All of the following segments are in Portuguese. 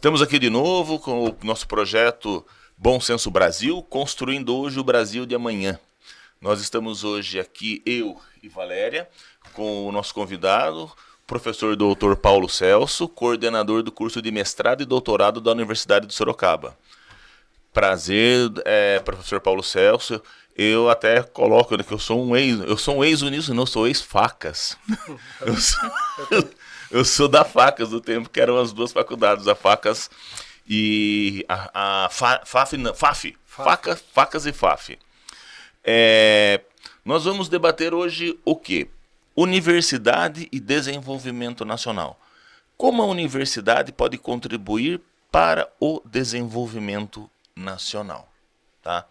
Estamos aqui de novo com o nosso projeto Bom Senso Brasil, construindo hoje o Brasil de amanhã. Nós estamos hoje aqui, eu e Valéria, com o nosso convidado, professor doutor Paulo Celso, coordenador do curso de mestrado e doutorado da Universidade de Sorocaba. Prazer, professor Paulo Celso. Eu até coloco que eu sou um ex-uníssono, não sou ex-facas. Eu sou da Facas, do tempo que eram as duas faculdades, a Facas e Facas e FAF. Nós vamos debater hoje o quê? Universidade e desenvolvimento nacional. Como a universidade pode contribuir para o desenvolvimento nacional, tá?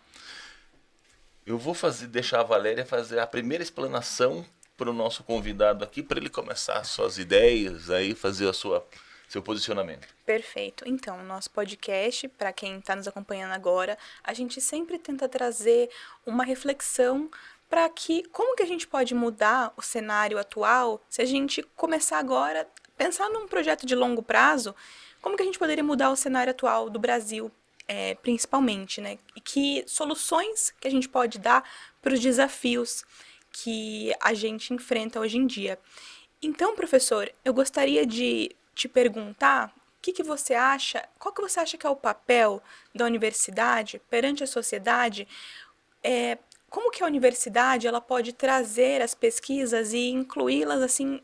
Eu vou deixar a Valéria fazer a primeira explanação para o nosso convidado aqui, para ele começar suas ideias, aí fazer seu posicionamento. Perfeito. Então, nosso podcast, para quem está nos acompanhando agora, a gente sempre tenta trazer uma reflexão para como que a gente pode mudar o cenário atual se a gente começar agora, pensar num projeto de longo prazo, como que a gente poderia mudar o cenário atual do Brasil, principalmente, né? E que soluções que a gente pode dar para os desafios que a gente enfrenta hoje em dia. Então, professor, eu gostaria de te perguntar qual que você acha que é o papel da universidade perante a sociedade, como que a universidade ela pode trazer as pesquisas e incluí-las assim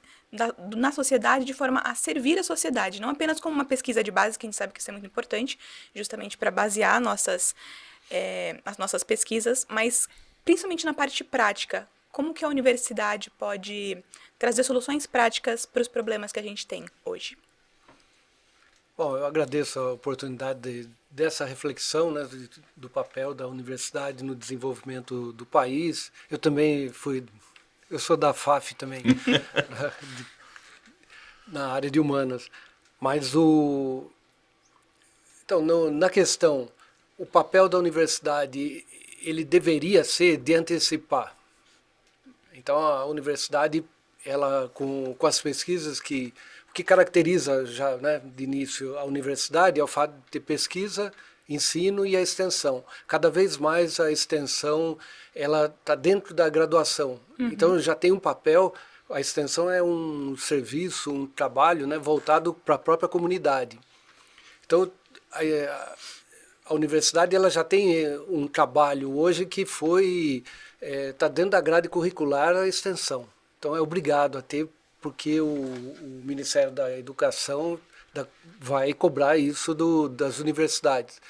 na sociedade de forma a servir a sociedade, não apenas como uma pesquisa de base, que a gente sabe que isso é muito importante, justamente para basear as nossas pesquisas, mas principalmente na parte prática. Como que a universidade pode trazer soluções práticas para os problemas que a gente tem hoje? Bom, eu agradeço a oportunidade dessa reflexão, né, do papel da universidade no desenvolvimento do país. Eu sou da FAF também, na área de humanas. Mas na questão, o papel da universidade, ele deveria ser de antecipar. Então, a universidade, ela com as pesquisas o que caracteriza já, né, de início a universidade é o fato de ter pesquisa, ensino e a extensão. Cada vez mais a extensão ela está dentro da graduação. Uhum. Então, já tem um papel, a extensão é um serviço, um trabalho, né, voltado para a própria comunidade. Então, a universidade ela já tem um trabalho hoje que está dentro da grade curricular a extensão. Então é obrigado a ter, porque o Ministério da Educação vai cobrar isso das universidades.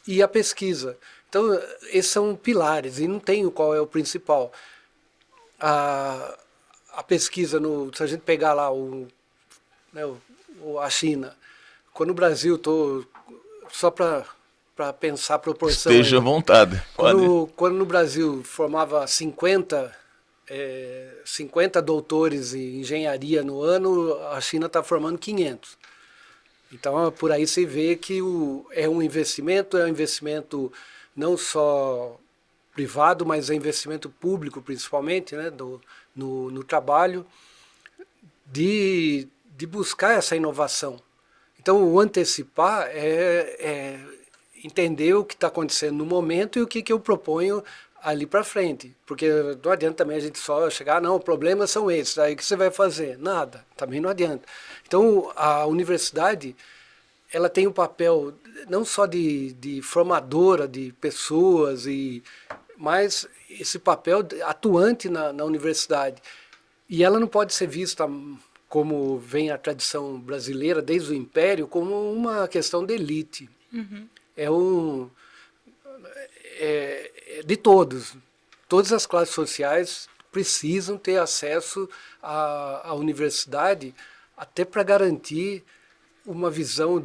E a pesquisa. Então esses são pilares, e não tem qual é o principal. A pesquisa, se a gente pegar lá a China, quando o Brasil, só para pensar a proporção. Esteja à vontade. Quando no Brasil formava 50 doutores em engenharia no ano, a China está formando 500. Então, por aí você vê que é um investimento não só privado, mas é investimento público, principalmente, né, no trabalho de buscar essa inovação. Então, o antecipar é entender o que está acontecendo no momento e o que eu proponho ali para frente. Porque não adianta também a gente só chegar, não, problemas são esses, aí o que você vai fazer? Nada, também não adianta. Então, a universidade, ela tem um papel não só de formadora de pessoas, mas esse papel atuante na universidade. E ela não pode ser vista, como vem a tradição brasileira desde o Império, como uma questão de elite. Uhum. De todos. Todas as classes sociais precisam ter acesso à universidade, até para garantir uma visão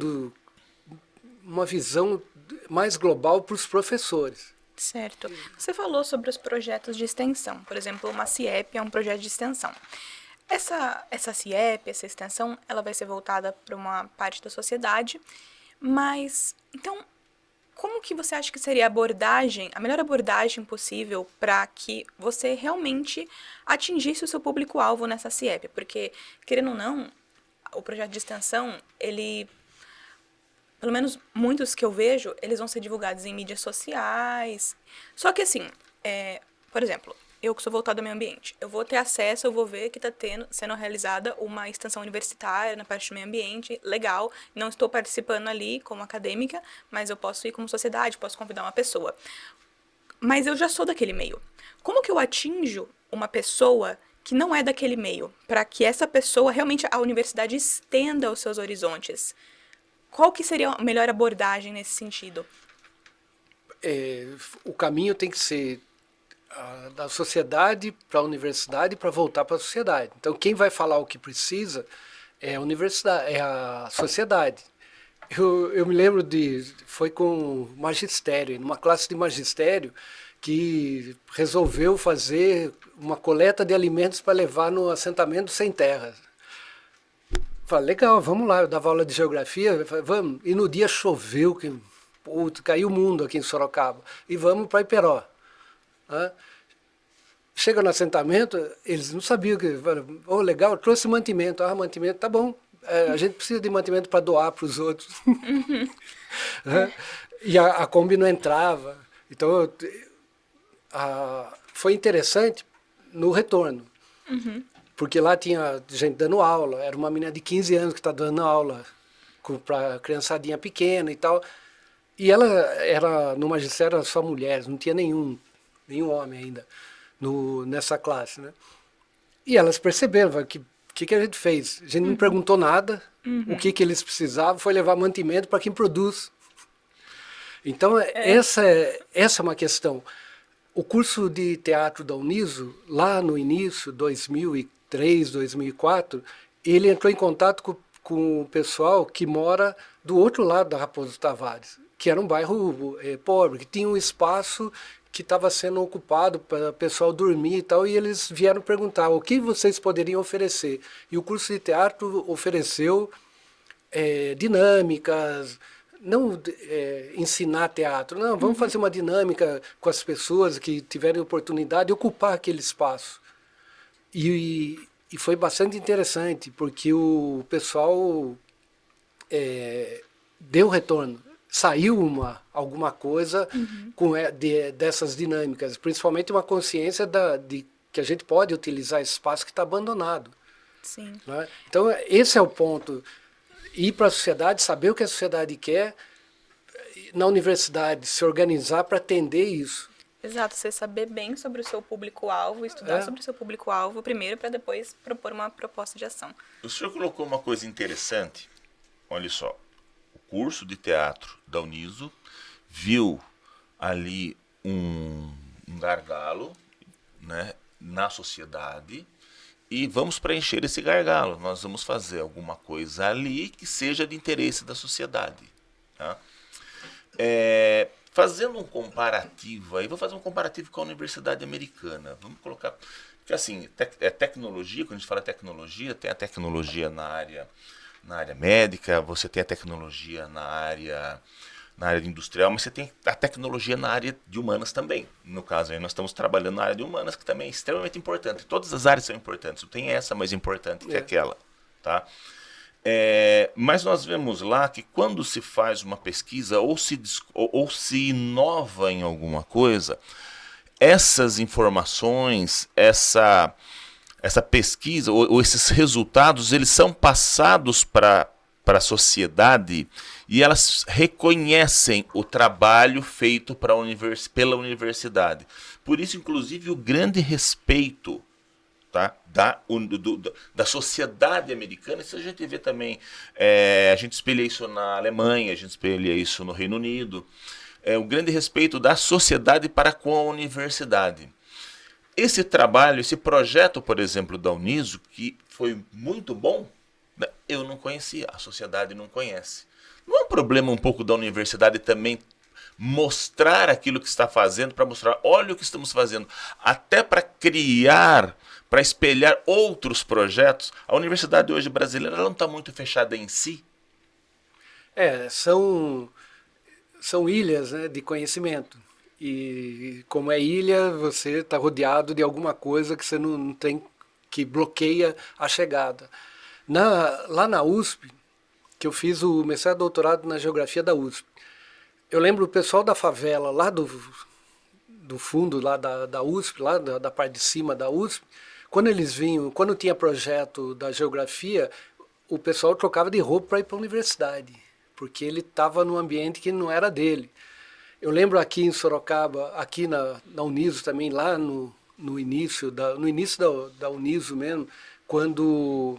mais global para os professores. Certo. Você falou sobre os projetos de extensão. Por exemplo, uma CIEP é um projeto de extensão. Essa CIEP, essa extensão, ela vai ser voltada para uma parte da sociedade, mas, então, como que você acha que seria a melhor abordagem possível para que você realmente atingisse o seu público-alvo nessa CIEP? Porque, querendo ou não, o projeto de extensão, ele pelo menos muitos que eu vejo, eles vão ser divulgados em mídias sociais. Só que assim, por exemplo, eu que sou voltada ao meio ambiente, eu vou ter acesso, eu vou ver que está sendo realizada uma extensão universitária na parte do meio ambiente, legal, não estou participando ali como acadêmica, mas eu posso ir como sociedade, posso convidar uma pessoa. Mas eu já sou daquele meio. Como que eu atinjo uma pessoa que não é daquele meio, para que essa pessoa, realmente, a universidade estenda os seus horizontes? Qual que seria a melhor abordagem nesse sentido? O caminho tem que ser da sociedade para a universidade para voltar para a sociedade. Então, quem vai falar o que precisa é a universidade, é a sociedade. Eu me lembro foi com magistério, numa classe de magistério, que resolveu fazer uma coleta de alimentos para levar no assentamento sem terra. Falei, legal, vamos lá. Eu dava aula de geografia, falei, vamos. E no dia choveu, caiu o mundo aqui em Sorocaba. E vamos para Iperó. Chega no assentamento, eles não sabiam que. Oh, legal, trouxe mantimento. Mantimento, tá bom. A gente precisa de mantimento para doar para os outros. E a Kombi não entrava. Então, foi interessante no retorno. Porque lá tinha gente dando aula. Era uma menina de 15 anos que está dando aula para criançadinha pequena e tal. E ela era, no magistério, era só mulheres, não tinha nenhum homem ainda nessa classe, né? E elas perceberam o que a gente fez. A gente não perguntou nada, o que eles precisavam, foi levar mantimento para quem produz. Então, essa é uma questão. O curso de teatro da Uniso, lá no início, 2003, 2004, ele entrou em contato com o pessoal que mora do outro lado da Raposo Tavares, que era um bairro pobre, que tinha um espaço que estava sendo ocupado para o pessoal dormir e tal, e eles vieram perguntar o que vocês poderiam oferecer. E o curso de teatro ofereceu dinâmicas, não ensinar teatro, não, vamos fazer uma dinâmica com as pessoas que tiverem oportunidade de ocupar aquele espaço. E foi bastante interessante, porque o pessoal deu retorno. Saiu alguma coisa dessas dinâmicas, principalmente uma consciência de que a gente pode utilizar esse espaço que está abandonado. Sim. Né? Então, esse é o ponto. Ir para a sociedade, saber o que a sociedade quer, na universidade se organizar para atender isso. Exato, você saber bem sobre o seu público-alvo, estudar sobre o seu público-alvo primeiro, para depois propor uma proposta de ação. O senhor colocou uma coisa interessante, olha só. Curso de teatro da Uniso viu ali um gargalo, né, na sociedade, e vamos preencher esse gargalo. Nós vamos fazer alguma coisa ali que seja de interesse da sociedade. Tá? Fazendo um comparativo, aí vou fazer um comparativo com a Universidade Americana. Vamos colocar, porque assim, tecnologia, quando a gente fala tecnologia, tem a tecnologia na área médica, você tem a tecnologia na área industrial, mas você tem a tecnologia na área de humanas também. No caso, aí nós estamos trabalhando na área de humanas, que também é extremamente importante. Todas as áreas são importantes, não tem essa mais importante que aquela. Tá? Mas nós vemos lá que quando se faz uma pesquisa ou se inova em alguma coisa, essas informações, essa pesquisa ou esses resultados, eles são passados para a sociedade e elas reconhecem o trabalho feito pela universidade. Por isso, inclusive, o grande respeito, tá, da sociedade americana. Isso a gente vê também, a gente espelha isso na Alemanha, a gente espelha isso no Reino Unido. O grande respeito da sociedade para com a universidade. Esse trabalho, esse projeto, por exemplo, da Uniso, que foi muito bom, eu não conhecia, a sociedade não conhece. Não é um problema um pouco da universidade também mostrar aquilo que está fazendo, para mostrar, olha o que estamos fazendo, até para criar, para espelhar outros projetos? A universidade hoje brasileira ela não está muito fechada em si. São ilhas, né, de conhecimento. E como é ilha, você está rodeado de alguma coisa que você não tem, que bloqueia a chegada. Lá na USP, que eu fiz o mestrado e doutorado na geografia da USP. Eu lembro o pessoal da favela, lá do fundo lá da USP, lá da parte de cima da USP, quando eles vinham, quando tinha projeto da geografia, o pessoal trocava de roupa para ir para a universidade, porque ele estava num ambiente que não era dele. Eu lembro aqui em Sorocaba, aqui na Uniso também, lá no início da Uniso mesmo, quando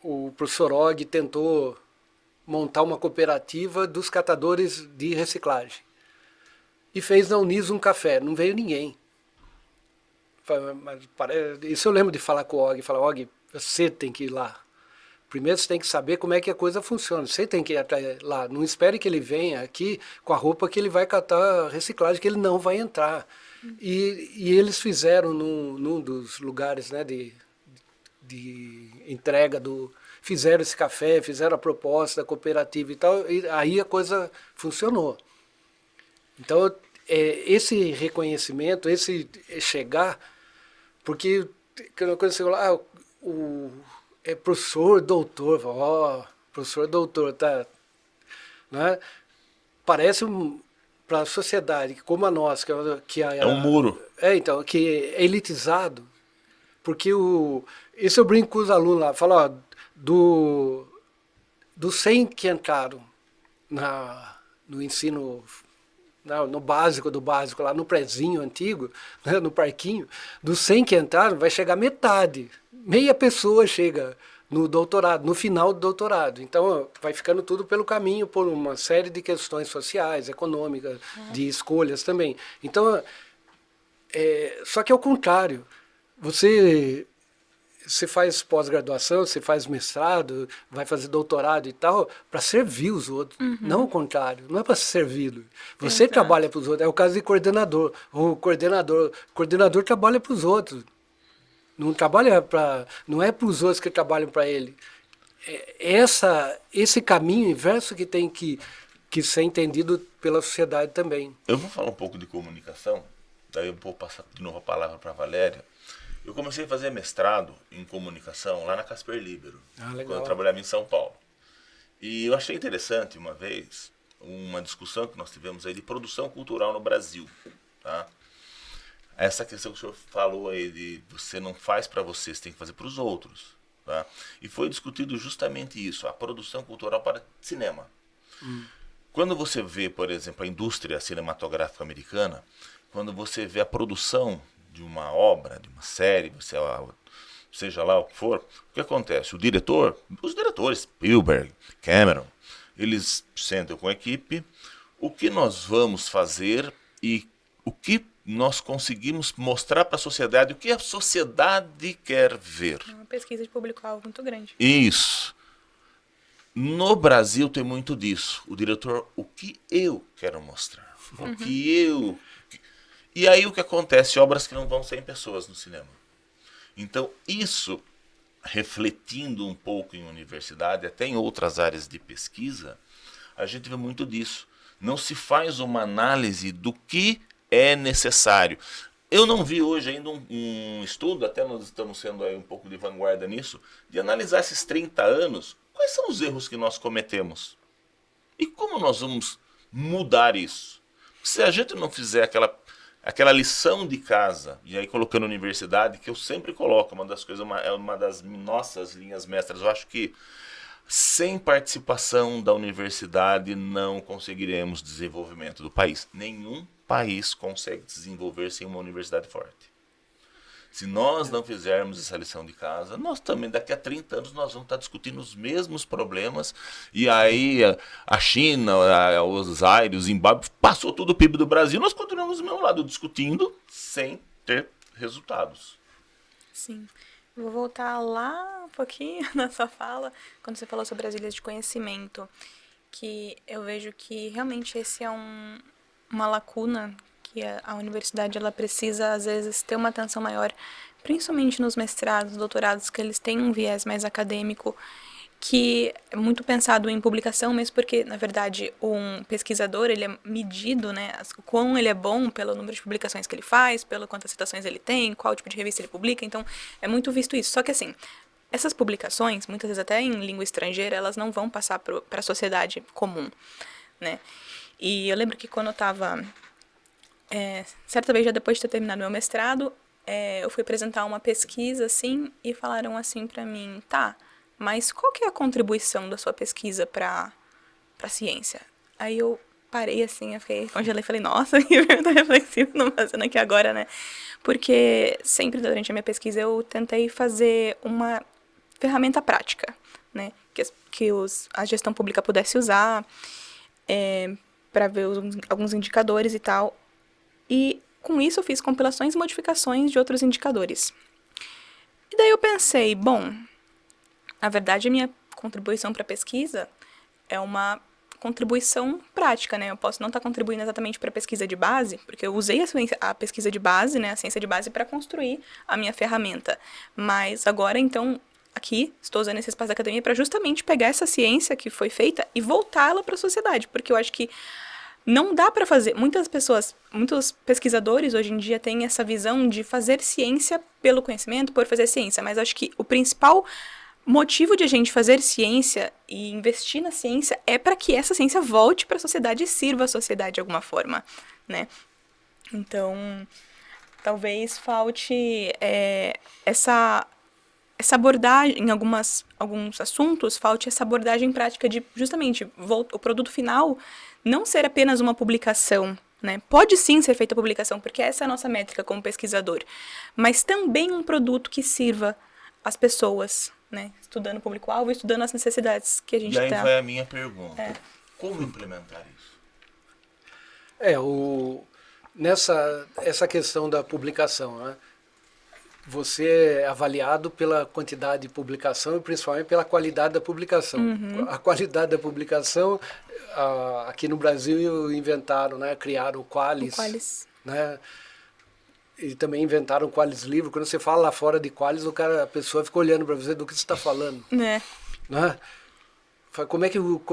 o professor Og tentou montar uma cooperativa dos catadores de reciclagem. E fez na Uniso um café, não veio ninguém. Isso eu lembro de falar com o Og, falar, Og, você tem que ir lá. Primeiro você tem que saber como é que a coisa funciona, você tem que ir lá, não espere que ele venha aqui com a roupa que ele vai catar reciclagem, que ele não vai entrar. E eles fizeram num dos lugares, né, de entrega fizeram esse café, fizeram a proposta da cooperativa e tal, e aí a coisa funcionou. Então, esse reconhecimento, esse chegar, porque quando você fala, é professor, doutor, professor, doutor, tá, né? Parece para a sociedade como a nossa, é um muro. Então, que é elitizado, porque isso eu brinco com os alunos lá, falo, ó, dos 100 que entraram no ensino, no básico do básico, lá no prezinho antigo, né, no parquinho, dos 100 que entraram, vai chegar metade. Meia pessoa chega no doutorado, no final do doutorado. Então, vai ficando tudo pelo caminho, por uma série de questões sociais, econômicas, de escolhas também. Então, só que é o contrário. Você faz pós-graduação, você faz mestrado, vai fazer doutorado e tal, para servir os outros. Não o contrário, não é para ser servido. Você trabalha para os outros. É o caso de coordenador. O coordenador trabalha para os outros. Não é para os outros que trabalham para ele. Esse caminho inverso que tem que ser entendido pela sociedade também. Eu vou falar um pouco de comunicação, daí eu vou passar de novo a palavra para a Valéria. Eu comecei a fazer mestrado em comunicação lá na Casper Libero, quando eu trabalhava em São Paulo. E eu achei interessante uma vez uma discussão que nós tivemos aí de produção cultural no Brasil, tá? Essa questão que o senhor falou aí de você não faz para você tem que fazer para os outros, tá? E foi discutido justamente isso, a produção cultural para cinema. Quando você vê, por exemplo, a indústria cinematográfica americana, quando você vê a produção de uma obra, de uma série, seja lá o que for, o que acontece? Os diretores, Spielberg, Cameron, eles sentam com a equipe, o que nós vamos fazer e o que nós conseguimos mostrar para a sociedade, o que a sociedade quer ver. É uma pesquisa de público-alvo muito grande. Isso. No Brasil tem muito disso. O diretor, o que eu quero mostrar? O que eu... E aí o que acontece? Obras que não vão 100 pessoas no cinema. Então, isso, refletindo um pouco em universidade, até em outras áreas de pesquisa, a gente vê muito disso. Não se faz uma análise do que é necessário. Eu não vi hoje ainda um estudo, até nós estamos sendo aí um pouco de vanguarda nisso, de analisar esses 30 anos, quais são os erros que nós cometemos? E como nós vamos mudar isso? Se a gente não fizer aquela lição de casa, e aí colocando a universidade, que eu sempre coloco, uma das coisas, é uma das nossas linhas mestras, eu acho que sem participação da universidade não conseguiremos desenvolvimento do país. Nenhum país consegue desenvolver sem uma universidade forte. Se nós não fizermos essa lição de casa, nós também, daqui a 30 anos, nós vamos estar discutindo os mesmos problemas. E aí a China, os Zaire, o Zimbábue, passou todo o PIB do Brasil, nós continuamos do mesmo lado, discutindo sem ter resultados. Sim. Vou voltar lá um pouquinho na sua fala, quando você falou sobre as ilhas de conhecimento, que eu vejo que realmente esse é uma lacuna que a universidade ela precisa, às vezes, ter uma atenção maior, principalmente nos mestrados, doutorados, que eles têm um viés mais acadêmico, que é muito pensado em publicação, mesmo porque, na verdade, um pesquisador, ele é medido, né, o quão ele é bom pelo número de publicações que ele faz, pelo quantas citações ele tem, qual tipo de revista ele publica, então é muito visto isso. Só que, assim, essas publicações, muitas vezes até em língua estrangeira, elas não vão passar para a sociedade comum, né? E eu lembro que quando eu estava, certa vez já depois de ter terminado meu mestrado, eu fui apresentar uma pesquisa, assim, e falaram assim para mim, tá, mas qual que é a contribuição da sua pesquisa para a ciência? Aí eu parei assim, eu fiquei, congelei e falei, nossa, que pergunta reflexiva, não fazendo aqui agora, né? Porque sempre durante a minha pesquisa eu tentei fazer uma ferramenta prática, né? Que a gestão pública pudesse usar para ver alguns indicadores e tal. E com isso eu fiz compilações e modificações de outros indicadores. E daí eu pensei, bom, na verdade a minha contribuição para a pesquisa é uma contribuição prática, né? Eu posso não estar contribuindo exatamente para a pesquisa de base, porque eu usei a pesquisa de base, né, a ciência de base, para construir a minha ferramenta. Mas agora, então, aqui, estou usando esse espaço da academia para justamente pegar essa ciência que foi feita e voltá-la para a sociedade, porque eu acho que não dá para fazer. Muitas pessoas, muitos pesquisadores hoje em dia têm essa visão de fazer ciência pelo conhecimento, por fazer ciência, mas acho que o principal motivo de a gente fazer ciência e investir na ciência é para que essa ciência volte para a sociedade e sirva a sociedade de alguma forma, né? Então, talvez falte essa abordagem, em alguns assuntos, falte essa abordagem prática de, justamente, o produto final não ser apenas uma publicação, né? Pode sim ser feita a publicação, porque essa é a nossa métrica como pesquisador, mas também um produto que sirva as pessoas, né? Estudando o público-alvo e estudando as necessidades que a gente tem. E aí vai a minha pergunta. Como implementar isso? Essa questão da publicação, né? Você é avaliado pela quantidade de publicação e principalmente pela qualidade da publicação. A qualidade da publicação, aqui no Brasil inventaram, né? Criaram o Qualis. Né? E também inventaram o Qualis Livro. Quando você fala lá fora de Qualis, a pessoa fica olhando para você do que você está falando. Né? Como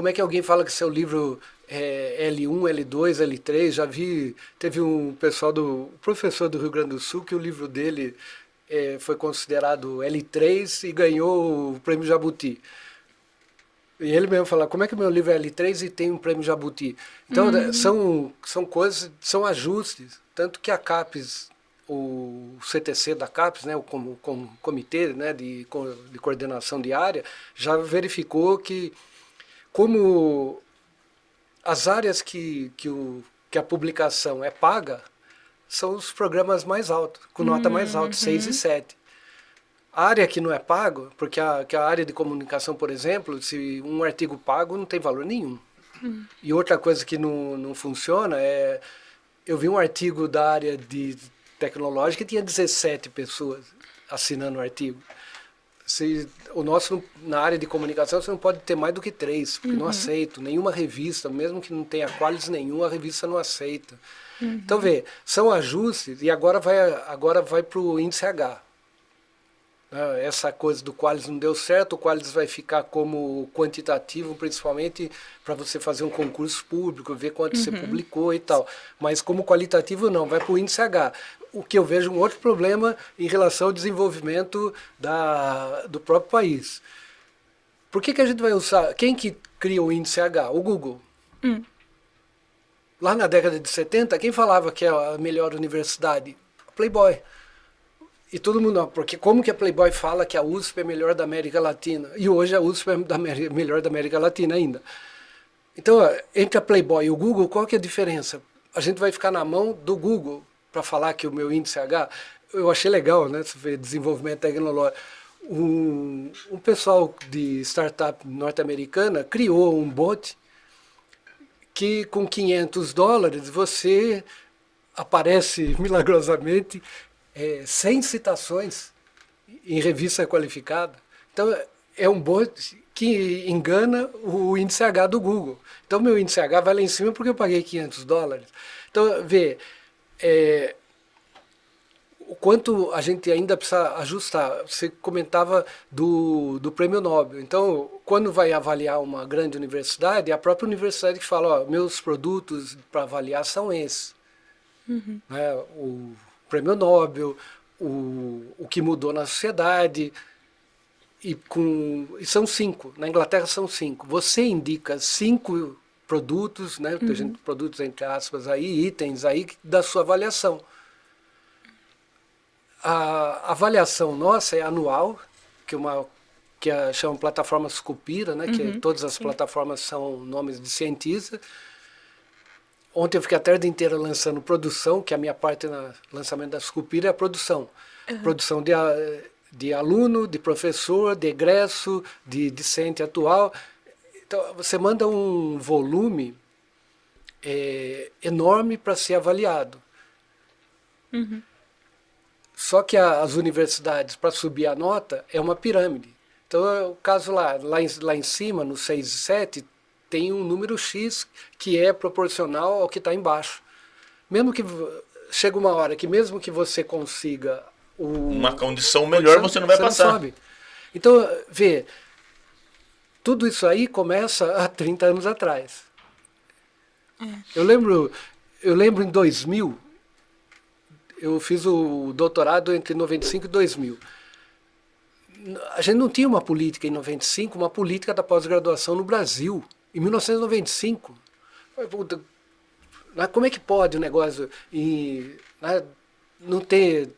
é que alguém fala que seu livro é L1, L2, L3? Já vi, teve um professor do Rio Grande do Sul que o livro dele foi considerado L3 e ganhou o prêmio Jabuti. E ele mesmo fala, como é que meu livro é L3 e tem um prêmio Jabuti? Então, são coisas, são ajustes. Tanto que a CAPES, o CTC da CAPES, né, como comitê, né, de coordenação de área, já verificou que como as áreas que a publicação é paga, são os programas mais altos, com nota mais alta, 6 e 7. A área que não é pago, porque a área de comunicação, por exemplo, se um artigo pago não tem valor nenhum. E outra coisa que não funciona é... Eu vi um artigo da área de tecnológica que tinha 17 pessoas assinando o artigo. O nosso, na área de comunicação, você não pode ter mais do que 3, porque não aceito. Nenhuma revista, mesmo que não tenha qualis nenhum, a revista não aceita. Então, são ajustes, e agora vai para o índice H. Essa coisa do qualis não deu certo, o qualis vai ficar como quantitativo, principalmente para você fazer um concurso público, ver quanto você publicou e tal. Mas como qualitativo não, vai para o índice H. O que eu vejo um outro problema em relação ao desenvolvimento do próprio país. Por que a gente vai usar... Quem que cria o índice H? O Google. Lá na década de 70, quem falava que é a melhor universidade? A Playboy. E todo mundo, porque como que a Playboy fala que a USP é melhor da América Latina? E hoje a USP é melhor da América Latina ainda. Então, entre a Playboy e o Google, qual que é a diferença? A gente vai ficar na mão do Google para falar que o meu índice H... Eu achei legal, né? Você vê desenvolvimento tecnológico. Um pessoal de startup norte-americana criou um bot que com $500 você aparece milagrosamente 100 citações em revista qualificada. Então, é um bot que engana o índice H do Google. Então, meu índice H vai lá em cima porque eu paguei $500. Então, o quanto a gente ainda precisa ajustar. Você comentava do prêmio Nobel. Então, quando vai avaliar uma grande universidade, é a própria universidade que fala, meus produtos para avaliar são esses. Né? O prêmio Nobel, o que mudou na sociedade. e são 5. Na Inglaterra são 5. Você indica 5 produtos, né, produtos entre aspas aí, itens aí da sua avaliação. A avaliação nossa é anual, chama plataforma Scopira, né, que todas as plataformas são nomes de cientista. Ontem eu fiquei a tarde inteira lançando produção, que a minha parte no lançamento da Scopira é a produção. Produção de aluno, de professor, de egresso, de discente atual. Então, você manda um volume enorme para ser avaliado. Só que as universidades, para subir a nota, é uma pirâmide. Então, o caso lá em cima, no 6 e 7, tem um número X que é proporcional ao que está embaixo. Mesmo que chega uma hora que mesmo que você consiga uma condição melhor, você não vai passar. Não sobe. Então, vê, tudo isso aí começa há 30 anos atrás. Eu lembro em 2000, eu fiz o doutorado entre 95 e 2000. A gente não tinha uma política em 95, uma política da pós-graduação no Brasil. Em 1995. Como é que pode o negócio não ter...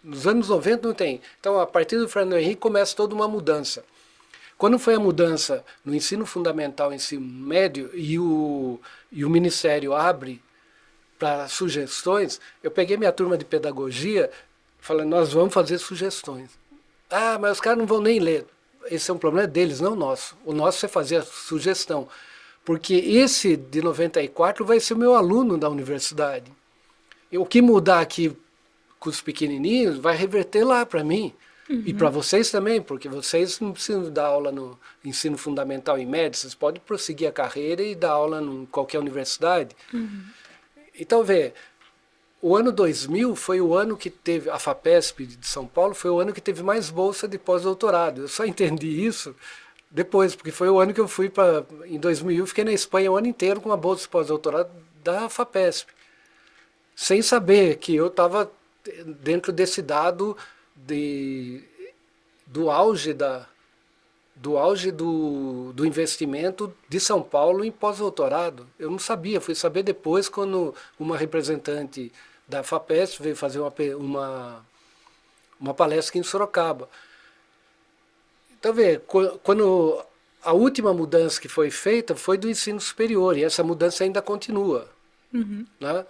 Nos anos 90 não tem. Então, a partir do Fernando Henrique, começa toda uma mudança. Quando foi a mudança no ensino fundamental, ensino médio, e o Ministério abre para sugestões, eu peguei minha turma de pedagogia, falando, nós vamos fazer sugestões. Ah, mas os caras não vão nem ler. Esse é um problema deles, não nosso. O nosso é fazer a sugestão. Porque esse de 94 vai ser o meu aluno da universidade. E o que mudar aqui com os pequenininhos vai reverter lá para mim. E para vocês também, porque vocês não precisam dar aula no ensino fundamental e médio, vocês podem prosseguir a carreira e dar aula em qualquer universidade. Então, vê, o ano 2000 foi o ano que teve, a FAPESP de São Paulo foi o ano que teve mais bolsa de pós-doutorado. Eu só entendi isso depois, porque foi o ano que eu fui para... Em 2000, fiquei na Espanha o ano inteiro com a bolsa de pós-doutorado da FAPESP. Sem saber que eu estava dentro desse dado do auge do investimento de São Paulo em pós-doutorado. Eu não sabia, fui saber depois quando uma representante da FAPESP veio fazer uma palestra aqui em Sorocaba. Então, vê, quando a última mudança que foi feita foi do ensino superior, e essa mudança ainda continua. Né?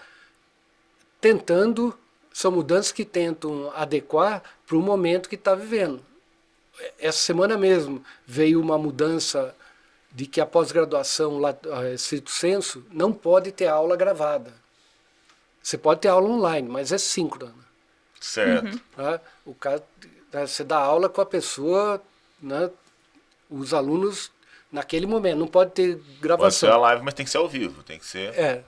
São mudanças que tentam adequar para o momento que está vivendo. Essa semana mesmo veio uma mudança de que a pós-graduação, stricto sensu, não pode ter aula gravada. Você pode ter aula online, mas é síncrona. Certo. Né? O cara, você dá aula com a pessoa, né? Os alunos naquele momento, não pode ter gravação. Pode ser a live, mas tem que ser ao vivo, tem que ser...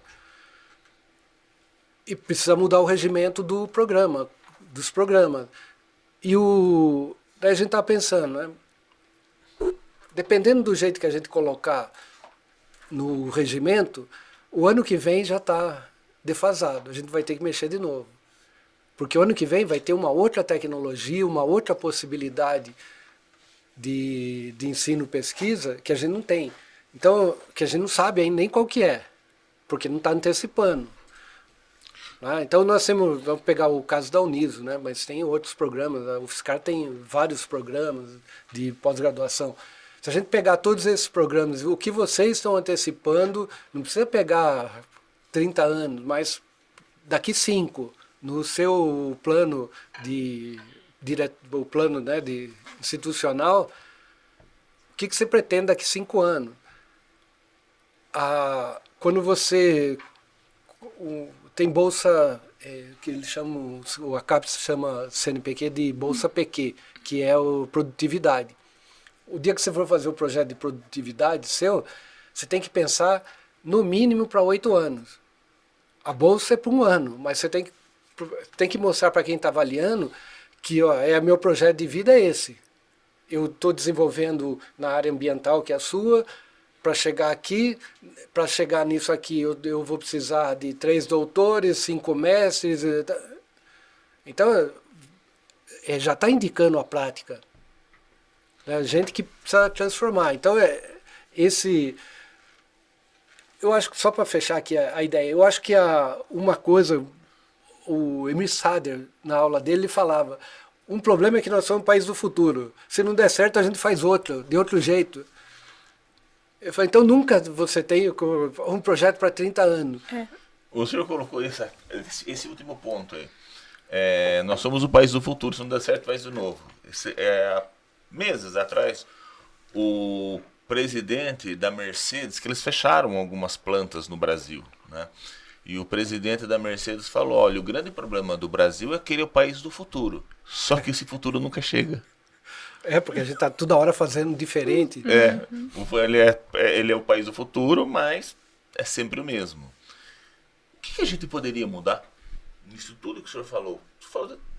E precisa mudar o regimento dos programas. E daí a gente está pensando, né? Dependendo do jeito que a gente colocar no regimento, o ano que vem já está defasado. A gente vai ter que mexer de novo. Porque o ano que vem vai ter uma outra tecnologia, uma outra possibilidade de ensino e pesquisa que a gente não tem. Então, que a gente não sabe ainda nem qual que é, porque não está antecipando. Então nós vamos pegar o caso da Uniso, né? Mas tem outros programas, a UFSCar tem vários programas de pós-graduação. Se a gente pegar todos esses programas, o que vocês estão antecipando, não precisa pegar 30 anos, mas daqui 5, no seu plano o plano, né, de institucional, o que você pretende daqui 5 anos? Quando você... tem bolsa, que eles chamam, o ACAPES chama CNPq de bolsa PQ, que é o produtividade. O dia que você for fazer o projeto de produtividade seu, você tem que pensar no mínimo para 8 anos. A bolsa é para 1 ano, mas você tem que mostrar para quem está avaliando que meu projeto de vida é esse. Eu estou desenvolvendo na área ambiental, que é a sua. Para chegar aqui, para chegar nisso aqui, eu vou precisar de 3 doutores, 5 mestres. Então, já está indicando a prática. né? Gente que precisa transformar. Então, eu acho que, só para fechar aqui a ideia, eu acho que uma coisa, o Emir Sader, na aula dele, ele falava, um problema é que nós somos um país do futuro. Se não der certo, a gente faz outro, de outro jeito. Eu falei, então nunca você tem um projeto para 30 anos. O senhor colocou esse último ponto aí. Nós somos o país do futuro, se não der certo, faz de novo. Meses atrás, o presidente da Mercedes, que eles fecharam algumas plantas no Brasil, né? E o presidente da Mercedes falou, olha, o grande problema do Brasil é que ele é o país do futuro. Só que esse futuro nunca chega. Porque a gente está toda hora fazendo diferente. Ele é o país do futuro, mas é sempre o mesmo. O que a gente poderia mudar nisso tudo que o senhor falou?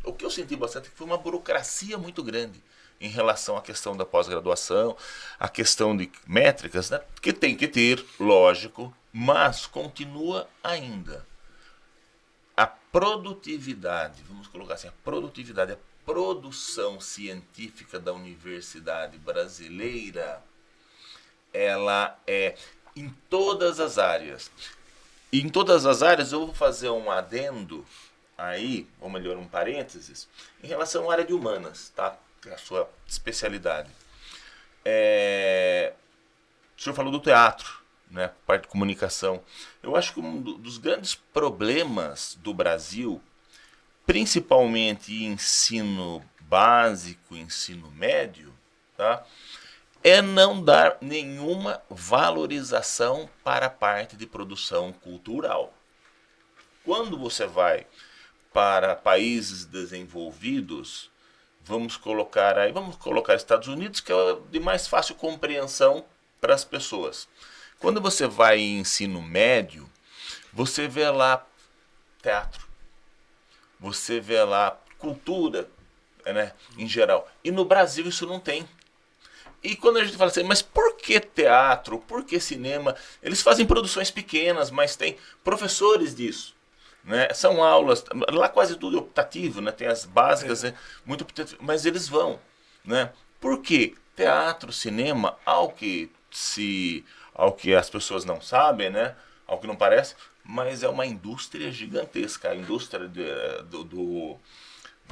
O que eu senti bastante foi uma burocracia muito grande em relação à questão da pós-graduação, a questão de métricas, né? Que tem que ter, lógico, mas continua ainda. A produtividade, vamos colocar assim, a produção científica da universidade brasileira, ela é em todas as áreas. E em todas as áreas eu vou fazer um adendo aí, ou melhor, um parênteses, em relação à área de humanas, tá? Que é a sua especialidade. O senhor falou do teatro, né? Parte de comunicação. Eu acho que um dos grandes problemas do Brasil, principalmente em ensino básico, ensino médio, tá? É não dar nenhuma valorização para a parte de produção cultural. Quando você vai para países desenvolvidos, vamos colocar Estados Unidos, que é de mais fácil compreensão para as pessoas. Quando você vai em ensino médio, você vê lá teatro, você vê lá cultura, né, em geral. E no Brasil isso não tem. E quando a gente fala assim, mas por que teatro, por que cinema? Eles fazem produções pequenas, mas tem professores disso. Né? São aulas, lá quase tudo é optativo, né? Tem as básicas, né? Muito optativo, mas eles vão. Né? Por quê? Teatro, cinema, ao que as pessoas não sabem, né? Ao que não parece, mas é uma indústria gigantesca. A indústria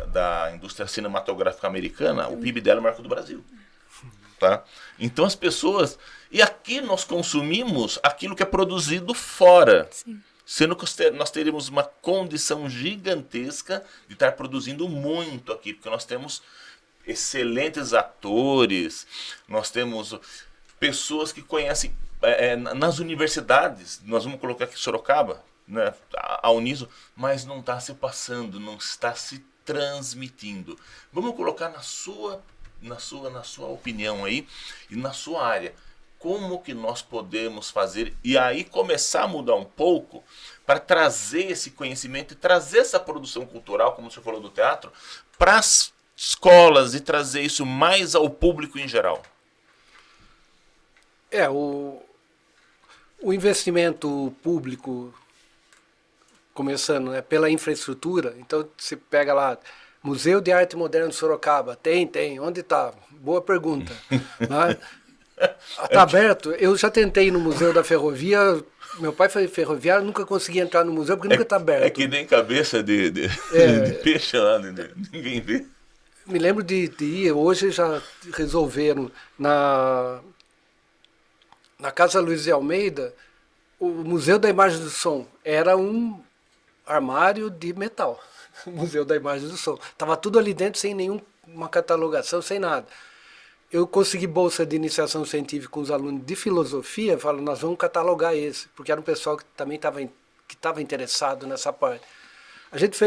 da indústria cinematográfica americana, o PIB dela é maior que o do Brasil. Tá? Então as pessoas... E aqui nós consumimos aquilo que é produzido fora. Sim. Sendo que nós teríamos uma condição gigantesca de estar produzindo muito aqui, porque nós temos excelentes atores, nós temos pessoas que conhecem nas universidades, nós vamos colocar aqui Sorocaba, né, a Uniso, mas não está se passando, não está se transmitindo. Vamos colocar na sua opinião aí e na sua área. Como que nós podemos fazer e aí começar a mudar um pouco para trazer esse conhecimento e trazer essa produção cultural, como o senhor falou do teatro, para as escolas e trazer isso mais ao público em geral? O investimento público, começando, né, pela infraestrutura, então você pega lá, Museu de Arte Moderna de Sorocaba, tem, onde está? Boa pergunta. Né? Está aberto. Eu já tentei ir no Museu da Ferrovia. Meu pai foi ferroviário, nunca consegui entrar no museu porque nunca está aberto. É que nem cabeça de peixe lá, ninguém vê. Me lembro de ir, hoje já resolveram, na Casa Luiz de Almeida, o Museu da Imagem do Som era um armário de metal. O Museu da Imagem do Som. Estava tudo ali dentro sem nenhuma catalogação, sem nada. Eu consegui bolsa de iniciação científica com os alunos de filosofia, falo, nós vamos catalogar esse, porque era um pessoal que também estava interessado nessa parte. A gente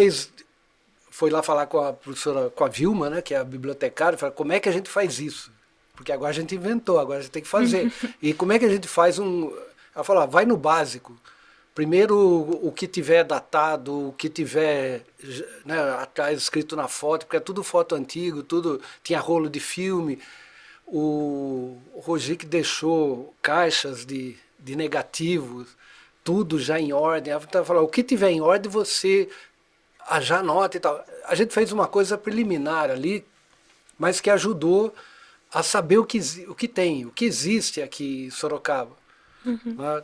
foi lá falar com a professora, com a Vilma, né, que é a bibliotecária, falou, como é que a gente faz isso? Porque agora a gente inventou, agora a gente tem que fazer. E como é que a gente faz Ela falou, vai no básico. Primeiro, o que tiver datado, o que tiver, né, atrás escrito na foto, porque é tudo foto antigo, tudo tinha rolo de filme. O Rogic deixou caixas de negativos, tudo já em ordem. Ela falou, o que tiver em ordem, você já anota e tal. A gente fez uma coisa preliminar ali, mas que ajudou a saber o que tem, o que existe aqui em Sorocaba. Né?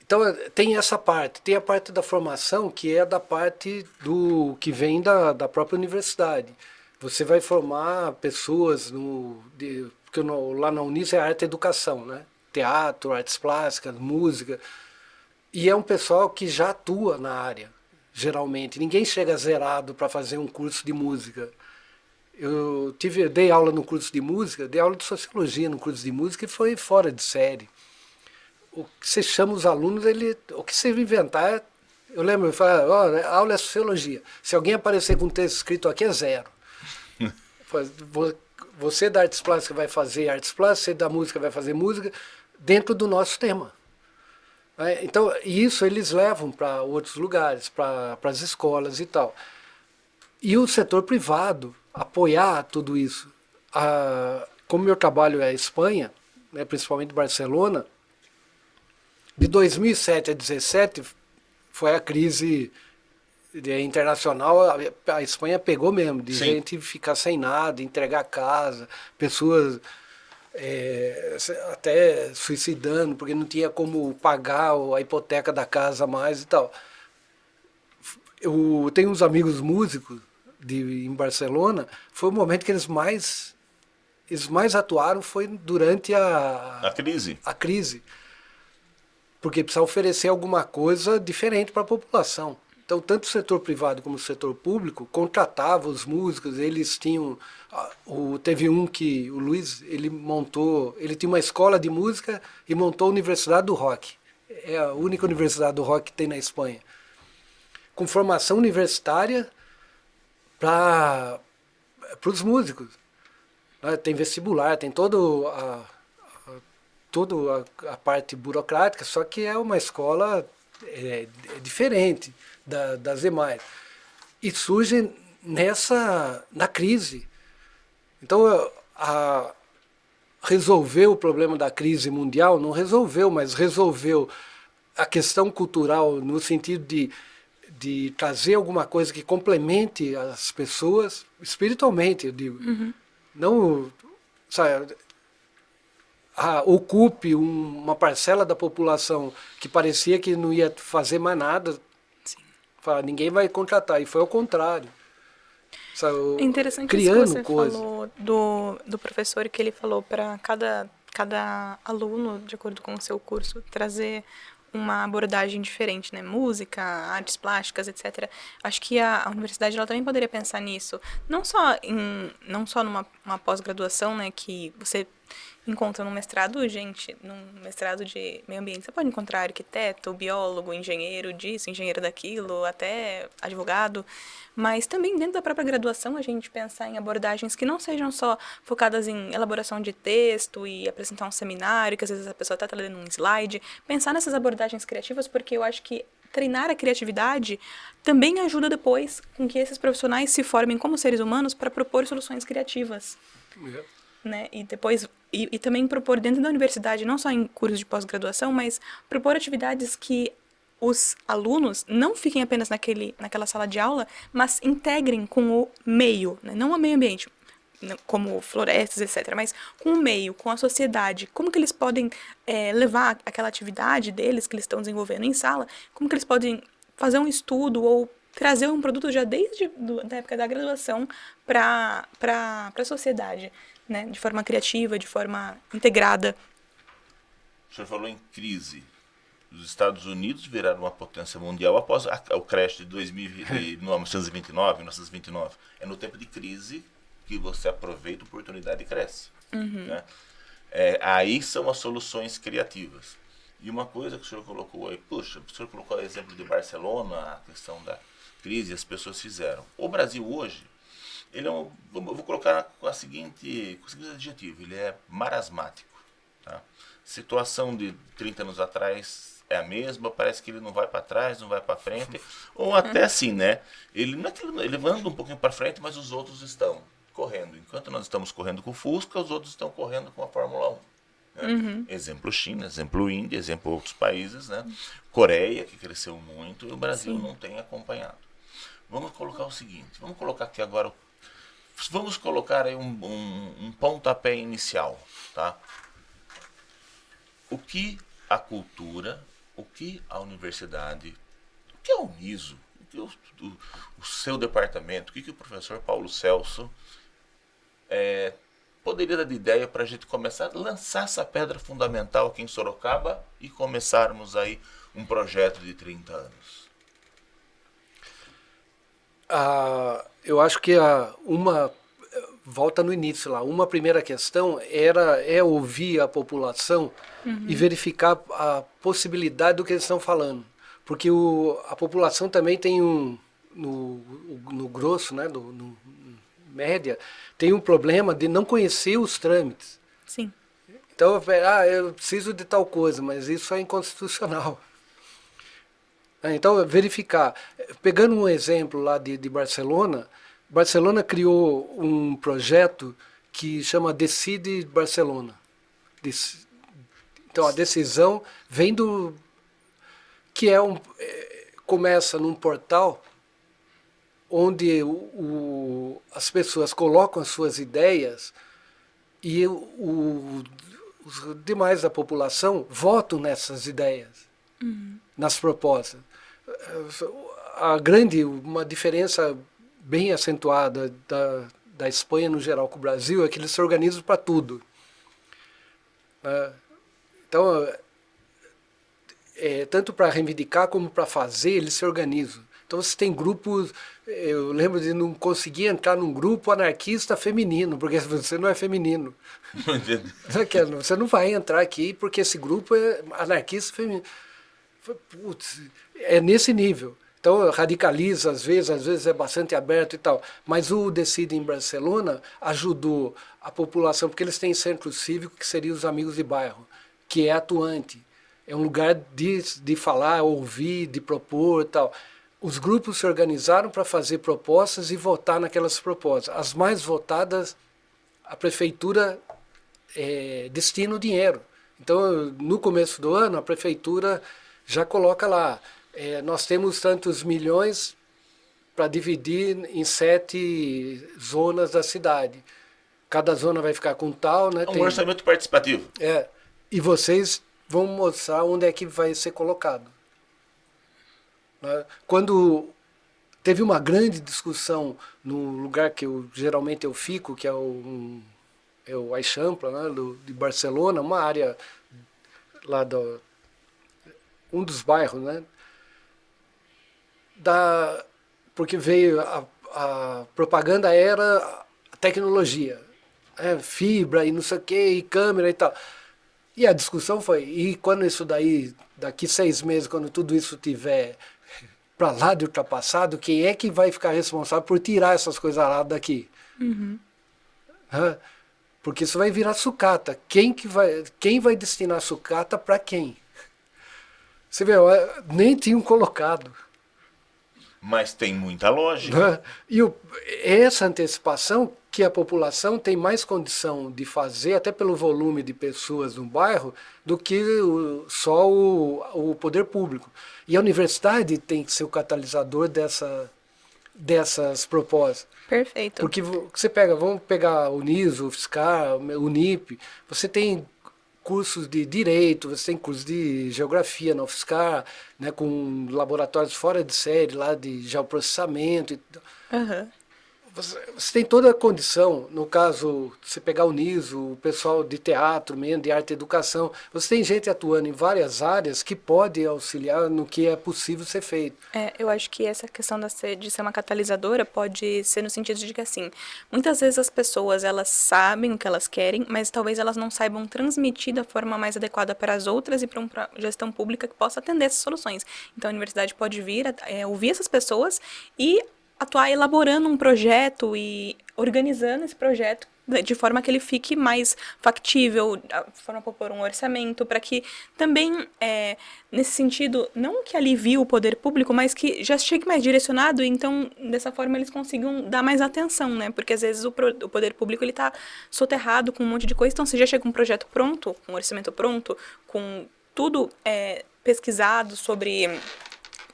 Então tem essa parte, tem a parte da formação que é da parte do que vem da própria universidade. Você vai formar pessoas porque lá na Unis é arte e educação, né? Teatro, artes plásticas, música. E é um pessoal que já atua na área, geralmente. Ninguém chega zerado para fazer um curso de música. Eu dei aula no curso de música, dei aula de sociologia no curso de música e foi fora de série. O que você chama os alunos, o que você inventar, eu lembro, eu falava, a aula é sociologia. Se alguém aparecer com um texto escrito aqui, é zero. Você da artes plásticas vai fazer artes plásticas, você da música vai fazer música, dentro do nosso tema. Então, isso eles levam para outros lugares, para as escolas e tal. E o setor privado apoiar tudo isso. Como meu trabalho é a Espanha, né, principalmente Barcelona, de 2007 a 2017 foi a crise internacional, a Espanha pegou mesmo, de Sim. gente ficar sem nada, entregar casa, pessoas até suicidando, porque não tinha como pagar a hipoteca da casa mais e tal. Eu tenho uns amigos músicos em Barcelona, foi o momento que eles mais atuaram foi durante a crise. Porque precisa oferecer alguma coisa diferente para a população. Então, tanto o setor privado como o setor público contratava os músicos, eles tinham... Teve um que, o Luiz, ele tinha uma escola de música e montou a Universidade do Rock. É a única universidade do rock que tem na Espanha. Com formação universitária para os músicos. Tem vestibular, tem toda a parte burocrática, só que é uma escola diferente das demais. E surge na crise. Então, resolveu o problema da crise mundial? Não resolveu, mas resolveu a questão cultural no sentido de trazer alguma coisa que complemente as pessoas espiritualmente, eu digo. Não, sabe, ocupe uma parcela da população que parecia que não ia fazer mais nada. Sim. Ninguém vai contratar. E foi ao contrário. Sabe, é interessante criando isso que você coisa. falou do professor, que ele falou para cada aluno, de acordo com o seu curso, trazer uma abordagem diferente, né? Música, artes plásticas, etc. Acho que a universidade ela também poderia pensar nisso. Não só numa pós-graduação, né? Que você encontra num mestrado, num mestrado de meio ambiente, você pode encontrar arquiteto, biólogo, engenheiro disso, engenheiro daquilo, até advogado, mas também dentro da própria graduação a gente pensar em abordagens que não sejam só focadas em elaboração de texto e apresentar um seminário, que às vezes a pessoa está lendo um slide, pensar nessas abordagens criativas, porque eu acho que treinar a criatividade também ajuda depois com que esses profissionais se formem como seres humanos para propor soluções criativas. Né? E depois e também propor dentro da universidade, não só em cursos de pós-graduação, mas propor atividades que os alunos não fiquem apenas naquela sala de aula, mas integrem com o meio, né? Não o meio ambiente, como florestas, etc., mas com o meio, com a sociedade. Como que eles podem levar aquela atividade deles que eles estão desenvolvendo em sala, como que eles podem fazer um estudo ou trazer um produto já desde da época da graduação para a sociedade, né? De forma criativa, de forma integrada. O senhor falou em crise. Os Estados Unidos viraram uma potência mundial após o crash de 1929, 1929. É no tempo de crise que você aproveita a oportunidade e cresce. Né? Aí são as soluções criativas. E uma coisa que o senhor colocou aí, puxa, o senhor colocou o exemplo de Barcelona, a questão da crise, as pessoas fizeram. O Brasil hoje, ele eu vou colocar com o seguinte adjetivo, ele é marasmático. Tá? Situação de 30 anos atrás é a mesma, parece que ele não vai para trás, não vai para frente, ou até assim, né? Ele anda um pouquinho para frente, mas os outros estão correndo. Enquanto nós estamos correndo com o Fusca, os outros estão correndo com a Fórmula 1. Né? Exemplo China, exemplo Índia, exemplo outros países, né? Coreia, que cresceu muito, e o Brasil não tem acompanhado. Vamos colocar o seguinte, vamos colocar aqui agora vamos colocar aí um pontapé inicial, tá? O que a cultura, o que a universidade, o que a Uniso, o que o seu departamento, o que o professor Paulo Celso poderia dar de ideia para a gente começar a lançar essa pedra fundamental aqui em Sorocaba e começarmos aí um projeto de 30 anos? Eu acho que volta no início lá, uma primeira questão é ouvir a população e verificar a possibilidade do que eles estão falando. Porque a população também tem no grosso, né, no média, tem um problema de não conhecer os trâmites. Sim. Então, eu preciso de tal coisa, mas isso é inconstitucional. Então, verificar. Pegando um exemplo lá de Barcelona, Barcelona criou um projeto que chama Decide Barcelona. Então, a decisão vem que começa num portal onde as pessoas colocam as suas ideias e os demais da população votam nessas ideias, nas propostas. Uma diferença bem acentuada da Espanha no geral com o Brasil é que eles se organizam para tudo. Então, tanto para reivindicar como para fazer, eles se organizam. Então você tem grupos, eu lembro de não conseguir entrar num grupo anarquista feminino, porque você não é feminino. Você não vai entrar aqui porque esse grupo é anarquista feminino. Putz, é nesse nível. Então radicaliza às vezes é bastante aberto e tal. Mas o Decide em Barcelona ajudou a população, porque eles têm centro cívico que seria os amigos de bairro, que é atuante. É um lugar de falar, ouvir, de propor e tal. Os grupos se organizaram para fazer propostas e votar naquelas propostas. As mais votadas, a prefeitura destina o dinheiro. Então, no começo do ano, a prefeitura já coloca lá, nós temos tantos milhões para dividir em 7 zonas da cidade. Cada zona vai ficar com tal, né? Um orçamento participativo. E vocês vão mostrar onde é que vai ser colocado. Quando teve uma grande discussão no lugar que geralmente eu fico, que é o Eixample, né, de Barcelona, uma área lá um dos bairros, né, porque veio a propaganda era a tecnologia, fibra e não sei o que, e câmera e tal. E a discussão foi, e quando isso daqui 6 meses, quando tudo isso tiver para lá de ultrapassado, quem é que vai ficar responsável por tirar essas coisas lá daqui? Porque isso vai virar sucata. Quem vai destinar sucata para quem? Você vê, nem tinham colocado. Mas tem muita lógica. E essa antecipação que a população tem mais condição de fazer, até pelo volume de pessoas no bairro, do que só o poder público. E a universidade tem que ser o catalisador dessas propostas. Perfeito. Porque vamos pegar a Uniso, o UFSCar, o Unip, você tem cursos de direito, você tem cursos de geografia na UFSCar, né, com laboratórios fora de série, lá de geoprocessamento. Você tem toda a condição, no caso, você pegar o Uniso, o pessoal de teatro mesmo, de arte e educação, você tem gente atuando em várias áreas que pode auxiliar no que é possível ser feito. Eu acho que essa questão de ser uma catalisadora pode ser no sentido de que, assim, muitas vezes as pessoas, elas sabem o que elas querem, mas talvez elas não saibam transmitir da forma mais adequada para as outras e para uma gestão pública que possa atender essas soluções. Então a universidade pode vir, ouvir essas pessoas e atuar elaborando um projeto e organizando esse projeto de forma que ele fique mais factível, de forma a propor um orçamento, para que também, nesse sentido, não que alivie o poder público, mas que já chegue mais direcionado e então, dessa forma, eles consigam dar mais atenção, né? Porque, às vezes, o poder público ele está soterrado com um monte de coisa, então, se já chega um projeto pronto, com um orçamento pronto, com tudo pesquisado sobre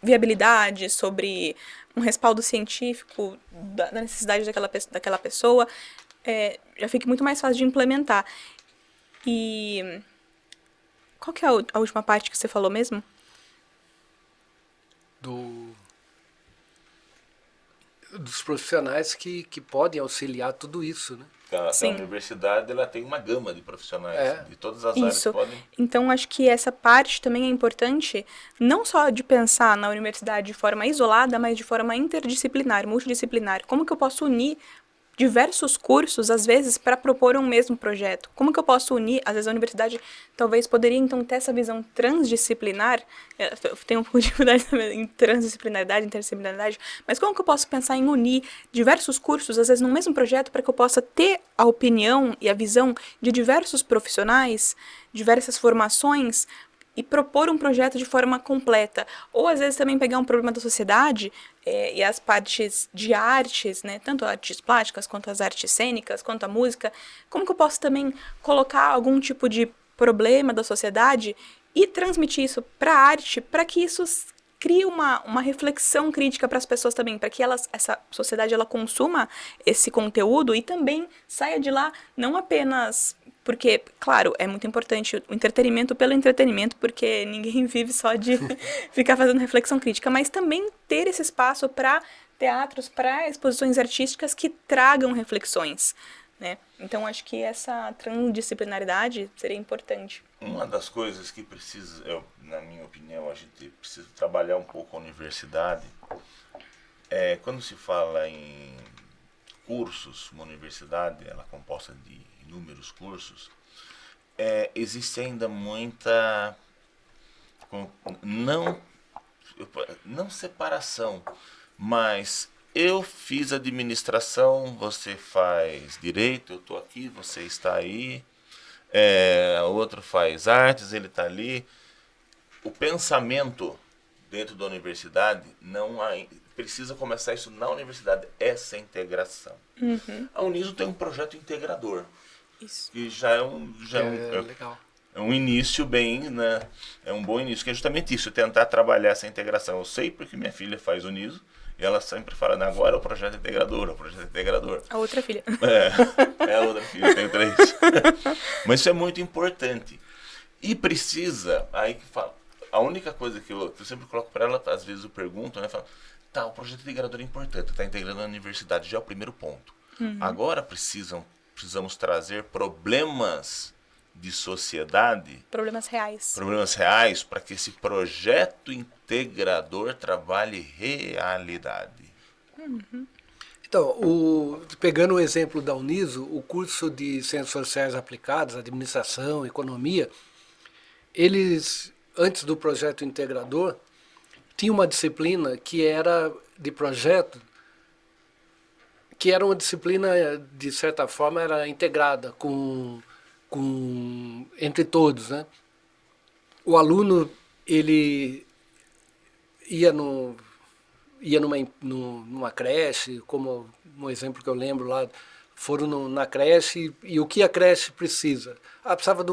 viabilidade, sobre um respaldo científico da necessidade daquela pessoa, já fica muito mais fácil de implementar. E qual que é a última parte que você falou mesmo? Dos profissionais que podem auxiliar tudo isso, né? A universidade ela tem uma gama de profissionais de todas as áreas que podem. Então, acho que essa parte também é importante, não só de pensar na universidade de forma isolada, mas de forma interdisciplinar, multidisciplinar. Como que eu posso unir diversos cursos, às vezes, para propor um mesmo projeto? Como que eu posso unir? Às vezes a universidade talvez poderia, então, ter essa visão transdisciplinar. Eu tenho um pouco de dificuldade em transdisciplinaridade, interdisciplinaridade, mas como que eu posso pensar em unir diversos cursos, às vezes, no mesmo projeto, para que eu possa ter a opinião e a visão de diversos profissionais, diversas formações, e propor um projeto de forma completa. Ou, às vezes, também pegar um problema da sociedade e as partes de artes, né, tanto artes plásticas, quanto as artes cênicas, quanto a música. Como que eu posso também colocar algum tipo de problema da sociedade e transmitir isso para a arte, para que isso crie uma reflexão crítica para as pessoas também, para que essa sociedade ela consuma esse conteúdo e também saia de lá não apenas... Porque, claro, é muito importante o entretenimento pelo entretenimento, porque ninguém vive só de ficar fazendo reflexão crítica, mas também ter esse espaço para teatros, para exposições artísticas que tragam reflexões, né? Então, acho que essa transdisciplinaridade seria importante. Uma das coisas que precisa, na minha opinião, a gente precisa trabalhar um pouco a universidade, quando se fala em cursos, uma universidade, ela é composta de inúmeros cursos, existe ainda muita não separação, mas eu fiz administração, você faz direito, eu estou aqui, você está aí, o outro faz artes, ele está ali. O pensamento dentro da universidade precisa começar isso na universidade, essa integração. Uhum. A Uniso tem um projeto integrador. Isso. Que já legal. É um início bem, né? É um bom início, que é justamente isso, tentar trabalhar essa integração. Eu sei porque minha filha faz Uniso, e ela sempre fala, agora é o projeto integrador, é o projeto integrador. A outra filha. É a outra filha, eu tenho 3. Mas isso é muito importante. E precisa, aí que fala, a única coisa que eu sempre coloco para ela, às vezes eu pergunto, né? Falo, o projeto integrador é importante, está integrando a universidade, já é o primeiro ponto. Uhum. Agora precisamos trazer problemas de sociedade, problemas reais, para que esse projeto integrador trabalhe realidade. Uhum. Então, pegando o exemplo da Uniso, o curso de Ciências Sociais Aplicadas, Administração, Economia, eles, antes do projeto integrador, tinha uma disciplina que era de projeto, que era uma disciplina, de certa forma, era integrada entre todos, né? O aluno, ele ia numa creche, como um exemplo que eu lembro lá, foram na creche e o que a creche precisa? Precisava de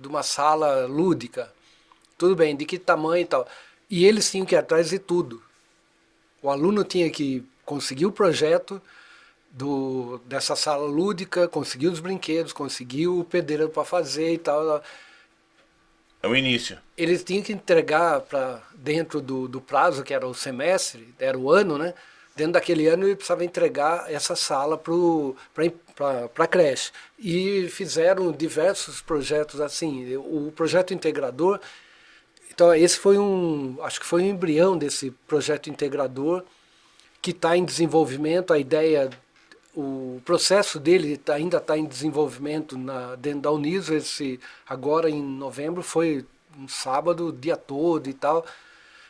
uma sala lúdica. Tudo bem, de que tamanho e tal. E eles tinham que ir atrás de tudo. O aluno tinha que conseguir o projeto dessa sala lúdica, conseguir os brinquedos, conseguir o pedreiro para fazer e tal. É o início. Eles tinham que entregar dentro do prazo, que era o semestre, era o ano, né? Dentro daquele ano ele precisava entregar essa sala para a creche. E fizeram diversos projetos assim. O projeto integrador, então esse acho que foi um embrião desse projeto integrador que está em desenvolvimento. A ideia, o processo dele ainda está em desenvolvimento dentro da Uniso. Agora em novembro foi um sábado, o dia todo e tal.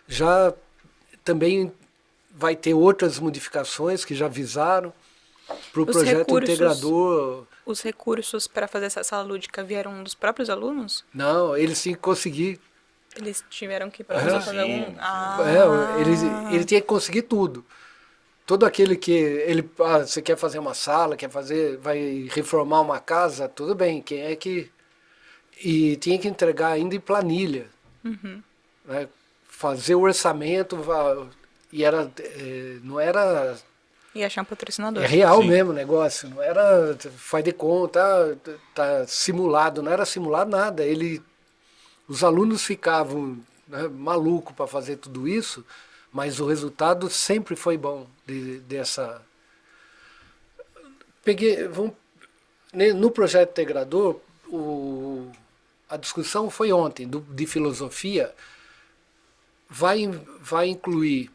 Já também vai ter outras modificações que já visaram para o projeto integrador. Os recursos para fazer essa sala lúdica vieram dos próprios alunos? Não, eles tinham que conseguir. Eles tiveram que fazer algum... Ele tinha que conseguir tudo. Todo aquele que você quer fazer uma sala, vai reformar uma casa, tudo bem, quem é que... E tinha que entregar ainda em planilha. Uhum. Né? fazer o orçamento, e não era... E achar um patrocinador. É real Sim. mesmo o negócio, não era faz de conta, tá simulado, não era simulado nada. Os alunos ficavam, né, malucos para fazer tudo isso, mas o resultado sempre foi bom dessa... No projeto integrador, a discussão foi ontem, de filosofia, vai incluir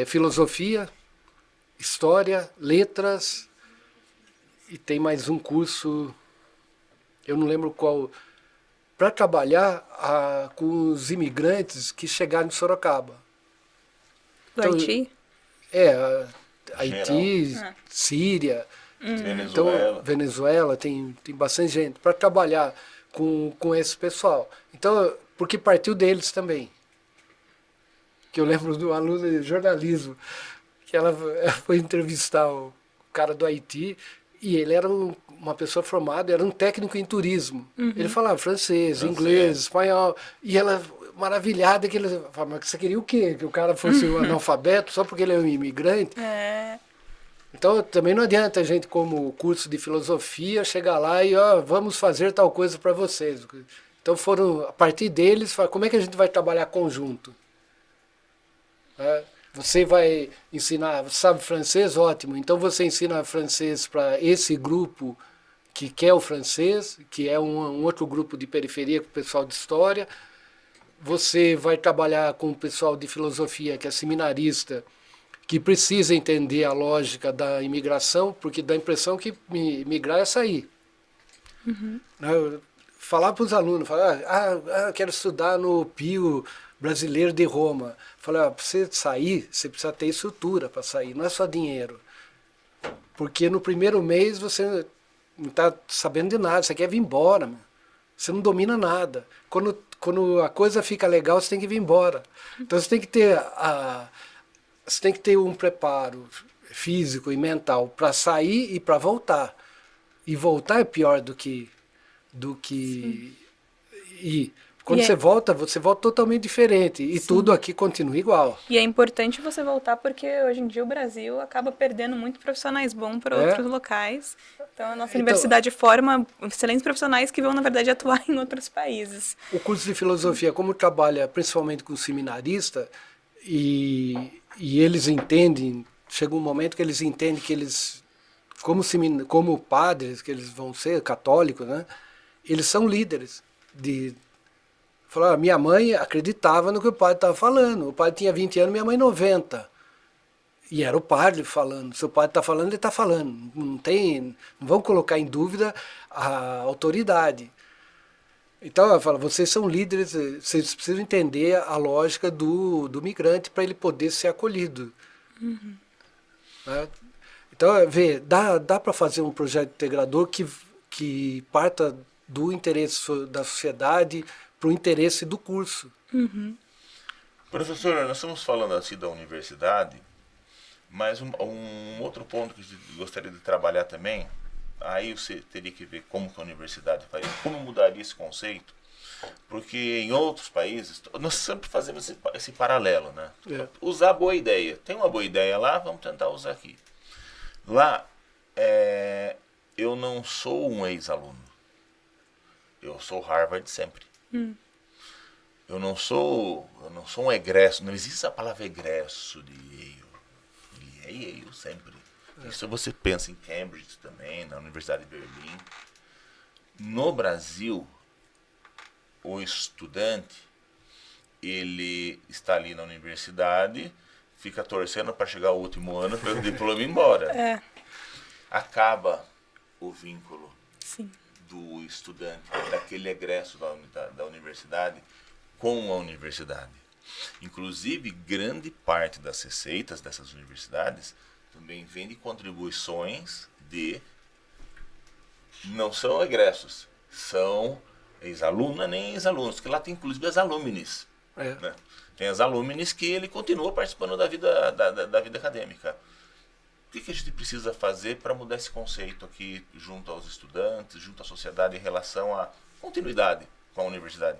filosofia, história, letras, e tem mais um curso, eu não lembro qual, para trabalhar com os imigrantes que chegaram em Sorocaba. Do Então, Haiti? Haiti, Síria, Venezuela. então, Venezuela, tem bastante gente, para trabalhar com esse pessoal. Então, porque partiu deles também. Que eu lembro do aluno de jornalismo, que ela foi entrevistar o cara do Haiti, e ele era uma pessoa formada, era um técnico em turismo. Ele falava francês, inglês, espanhol, e ela maravilhada, que ele falava, mas você queria o quê? Que o cara fosse um analfabeto só porque ele é um imigrante? Então também não adianta a gente, como curso de filosofia, chegar lá e vamos fazer tal coisa para vocês. Então a partir deles, como é que a gente vai trabalhar conjunto? Você vai ensinar, sabe francês? Ótimo. Então você ensina francês para esse grupo que quer o francês, que é um outro grupo de periferia com o pessoal de história. Você vai trabalhar com o pessoal de filosofia, que é seminarista, que precisa entender a lógica da imigração, porque dá a impressão que migrar é sair. Falar para os alunos, quero estudar no Pio Brasileiro de Roma. Falar, para você sair, você precisa ter estrutura para sair, não é só dinheiro. Porque no primeiro mês você não está sabendo de nada, você quer vir embora, meu. Você não domina nada. Quando a coisa fica legal, você tem que vir embora. Então você tem que ter um preparo físico e mental para sair e para voltar. E voltar é pior do que ir. Quando você volta totalmente diferente. E tudo aqui continua igual. E é importante você voltar porque hoje em dia o Brasil acaba perdendo muito profissionais bons para outros locais. Então a nossa universidade forma excelentes profissionais que vão, na verdade, atuar em outros países. O curso de filosofia, como trabalha principalmente com seminarista, e eles entendem, chega um momento que eles entendem que eles, como padres, que eles vão ser católicos, né? Eles são líderes Falaram, minha mãe acreditava no que o padre estava falando. O padre tinha 20 anos, minha mãe 90. E era o padre falando. Se o padre está falando, ele está falando. Não vão colocar em dúvida a autoridade. Então ela fala, vocês são líderes, vocês precisam entender a lógica do migrante para ele poder ser acolhido. Né? Então, dá para fazer um projeto integrador que parta do interesse da sociedade para o interesse do curso. Professor, nós estamos falando assim da universidade, mas um outro ponto que eu gostaria de trabalhar também, aí você teria que ver como que a universidade faz, como mudaria esse conceito, porque em outros países, nós sempre fazemos esse paralelo, né? Usar a boa ideia. Tem uma boa ideia lá, vamos tentar usar aqui. Lá, eu não sou um ex-aluno. Eu sou Harvard sempre. Eu não sou um egresso. Não existe a palavra egresso de Yale. Ele é Yale sempre. Isso você pensa em Cambridge também, na Universidade de Berlim. No Brasil, o estudante, ele está ali na universidade, fica torcendo para chegar ao último ano para o diploma ir embora. Acaba o vínculo. Sim. Do estudante, daquele egresso da universidade com a universidade. Inclusive, grande parte das receitas dessas universidades também vem de contribuições não são egressos, são ex-alunos, nem ex-alunos, que lá tem inclusive as alumnis. Né? Tem as alumnis que ele continua participando da vida acadêmica. O que a gente precisa fazer para mudar esse conceito aqui junto aos estudantes, junto à sociedade em relação à continuidade com a universidade?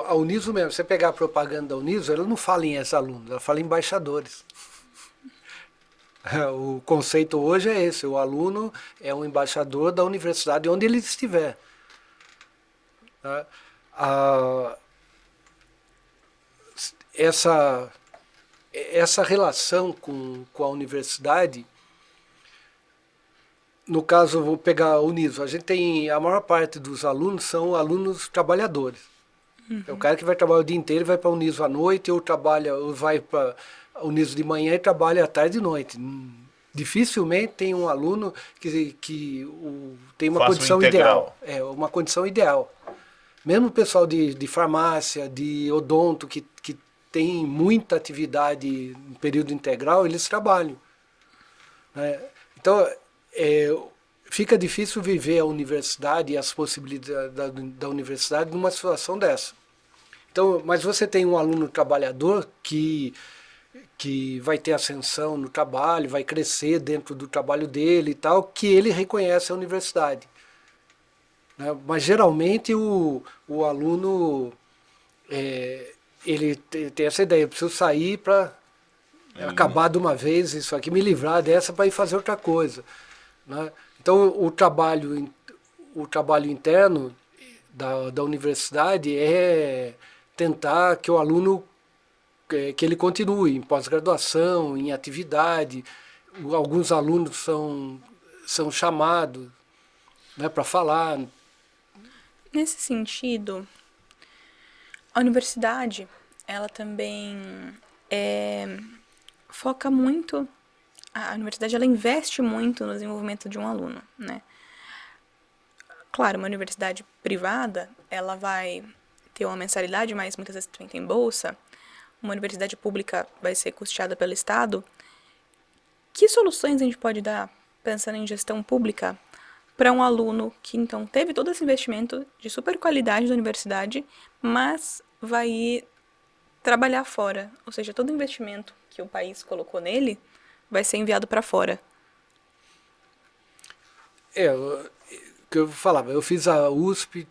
A Uniso mesmo, você pegar a propaganda da Uniso, ela não fala em ex-alunos, ela fala em embaixadores. O conceito hoje é esse, o aluno é um embaixador da universidade onde ele estiver. Tá? Essa relação com a universidade, no caso, vou pegar a Uniso, a maior parte dos alunos são alunos trabalhadores. É o cara que vai trabalhar o dia inteiro, vai para a Uniso à noite, ou vai para a Uniso de manhã e trabalha à tarde e noite. Dificilmente tem um aluno que tem uma condição ideal. Uma condição ideal. Mesmo o pessoal de farmácia, de odonto, que tem muita atividade em período integral, eles trabalham. Né? Então, fica difícil viver a universidade e as possibilidades da universidade numa situação dessa. Então, mas você tem um aluno trabalhador que vai ter ascensão no trabalho, vai crescer dentro do trabalho dele e tal, que ele reconhece a universidade. Né? Mas geralmente o aluno ele tem essa ideia, eu preciso sair para acabar de uma vez isso aqui, me livrar dessa para ir fazer outra coisa. Né? Então o trabalho interno da universidade é tentar que o aluno que ele continue em pós-graduação, em atividade. Alguns alunos são chamados, né, para falar. Nesse sentido, a universidade, ela também foca muito, a universidade ela investe muito no desenvolvimento de um aluno, né? Claro, uma universidade privada, ela vai ter uma mensalidade, mas muitas vezes também tem bolsa. Uma universidade pública vai ser custeada pelo Estado. Que soluções a gente pode dar, pensando em gestão pública, para um aluno que, então, teve todo esse investimento de super qualidade da universidade, mas vai ir trabalhar fora? Ou seja, todo investimento que o país colocou nele vai ser enviado para fora. O que eu falava, eu fiz a USP,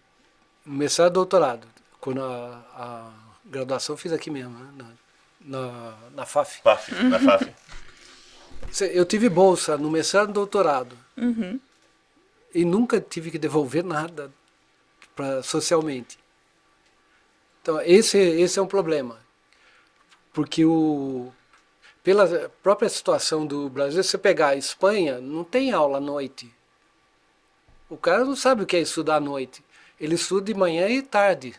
mestrado e doutorado. Quando a graduação eu fiz aqui mesmo, né? na FAF. Na FAF. Eu tive bolsa no mestrado e doutorado. Uhum. E nunca tive que devolver nada socialmente. Então, esse é um problema. Porque pela própria situação do Brasil, se você pegar a Espanha, não tem aula à noite. O cara não sabe o que é estudar à noite. Ele estuda de manhã e tarde.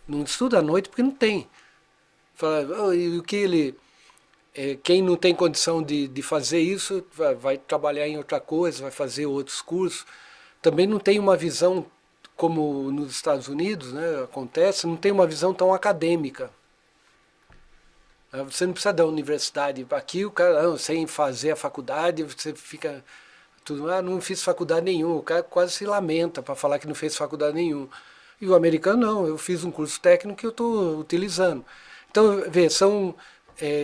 Não estuda à noite porque não tem. Fala, e o que ele... quem não tem condição de fazer isso, vai trabalhar em outra coisa, vai fazer outros cursos. Também não tem uma visão, como nos Estados Unidos, né, acontece, não tem uma visão tão acadêmica. Você não precisa da universidade. Aqui o cara, sem fazer a faculdade, você fica... não fiz faculdade nenhuma. O cara quase se lamenta para falar que não fez faculdade nenhuma. E o americano não, eu fiz um curso técnico que eu estou utilizando. Então, são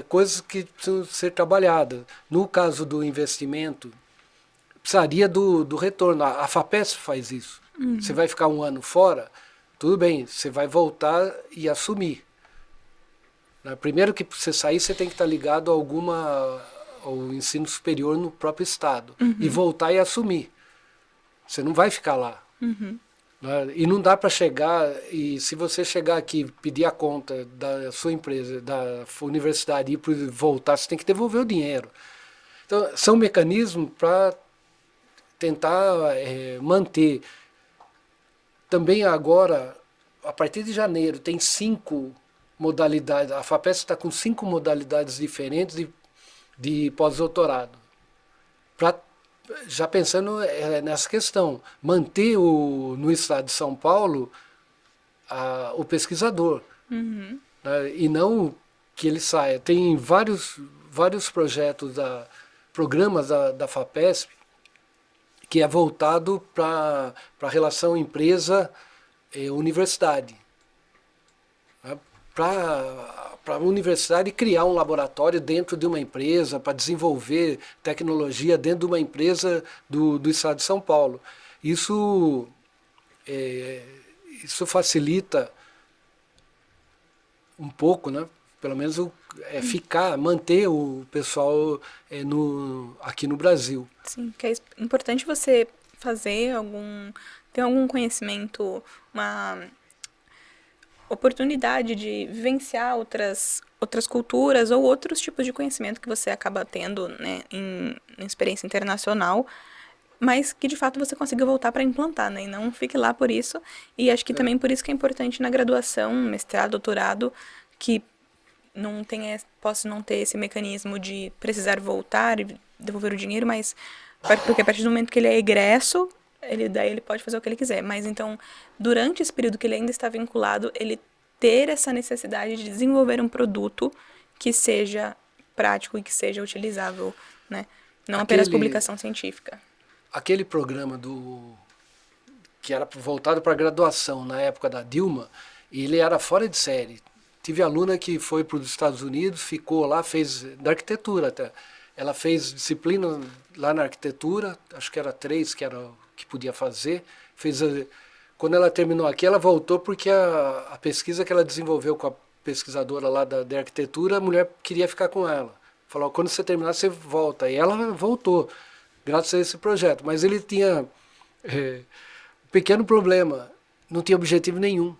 coisas que precisam ser trabalhadas. No caso do investimento, precisaria do retorno. A FAPESP faz isso. Uhum. Você vai ficar um ano fora, tudo bem, você vai voltar e assumir. Primeiro que você sair, você tem que estar ligado ao ensino superior no próprio estado. Uhum. E voltar e assumir. Você não vai ficar lá. Uhum. E não dá para chegar, e se você chegar aqui e pedir a conta da sua empresa, da universidade e voltar, você tem que devolver o dinheiro. Então, são mecanismos para tentar manter. Também agora, a partir de janeiro, tem 5 modalidades, a FAPESP está com 5 modalidades diferentes de pós-doutorado. Já pensando nessa questão, manter no estado de São Paulo o pesquisador. Uhum. Né, e não que ele saia. Tem vários projetos, programas da FAPESP, que é voltado para a relação empresa-universidade. Né, para a universidade criar um laboratório dentro de uma empresa, para desenvolver tecnologia dentro de uma empresa do estado de São Paulo. Isso isso facilita um pouco, né? Pelo menos manter o pessoal aqui no Brasil. Sim, que é importante você ter algum conhecimento, uma oportunidade de vivenciar outras culturas ou outros tipos de conhecimento que você acaba tendo, né, em experiência internacional, mas que de fato você consiga voltar para implantar, né, e não fique lá por isso. E acho que também por isso que é importante na graduação, mestrado, doutorado, que posso não ter esse mecanismo de precisar voltar e devolver o dinheiro, mas porque a partir do momento que ele é egresso, daí ele pode fazer o que ele quiser. Mas então, durante esse período que ele ainda está vinculado, ele ter essa necessidade de desenvolver um produto que seja prático e que seja utilizável, né? Não apenas publicação científica. Aquele programa que era voltado para a graduação na época da Dilma, ele era fora de série. Tive aluna que foi para os Estados Unidos, ficou lá, fez da arquitetura até. Ela fez disciplina lá na arquitetura, acho que era 3 que podia fazer. Quando ela terminou aqui, ela voltou porque a pesquisa que ela desenvolveu com a pesquisadora lá da arquitetura, a mulher queria ficar com ela. Falou, quando você terminar, você volta. E ela voltou, graças a esse projeto. Mas ele tinha um pequeno problema, não tinha objetivo nenhum.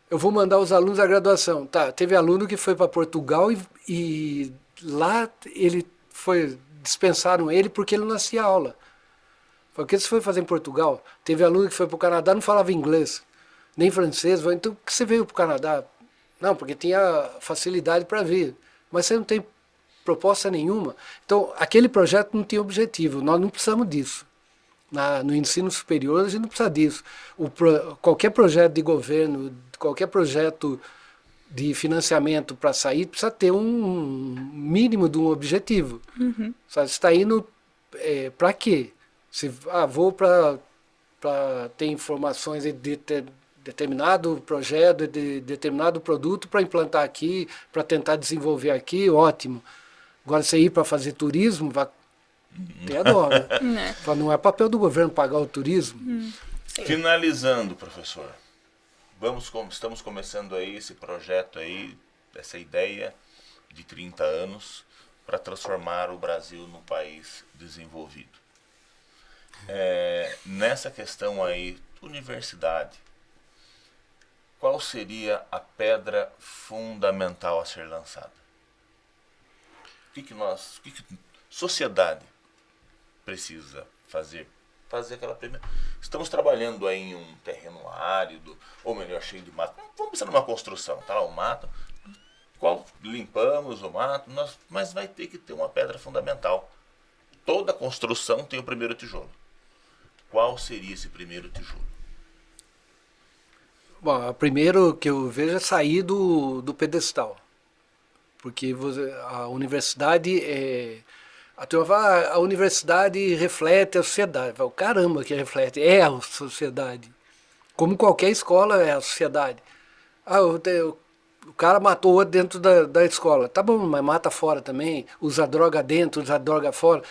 Eu vou mandar os alunos à graduação. Tá, teve aluno que foi para Portugal e lá dispensaram ele porque ele não assistia aula. Falei, o que você foi fazer em Portugal? Teve aluno que foi para o Canadá, não falava inglês, nem francês. Falei, então por que você veio para o Canadá? Não, porque tinha facilidade para vir. Mas você não tem proposta nenhuma. Então, aquele projeto não tinha objetivo. Nós não precisamos disso. No ensino superior, a gente não precisa disso. Qualquer projeto de governo, qualquer projeto de financiamento para sair, precisa ter um mínimo de um objetivo. Uhum. Você está indo para quê? Vou para ter informações de determinado projeto, de determinado produto para implantar aqui, para tentar desenvolver aqui, ótimo. Agora, você ir para fazer turismo, vai ter a dó, né? Não é papel do governo pagar o turismo. Finalizando, professor, estamos começando aí esse projeto aí, essa ideia de 30 anos para transformar o Brasil num país desenvolvido. Nessa questão aí, universidade, qual seria a pedra fundamental a ser lançada? O que sociedade precisa fazer? Fazer aquela primeira. Estamos trabalhando aí em um terreno árido, ou melhor, cheio de mato. Vamos pensar numa construção, tá lá o mato, limpamos o mato, mas vai ter que ter uma pedra fundamental. Toda construção tem o primeiro tijolo. Qual seria esse primeiro tijolo? Bom, o primeiro que eu vejo é sair do pedestal. Porque a universidade a universidade reflete a sociedade. Caramba, que reflete. É a sociedade. Como qualquer escola é a sociedade. O cara matou outro dentro da escola. Tá bom, mas mata fora também. Usa droga dentro, usa droga fora.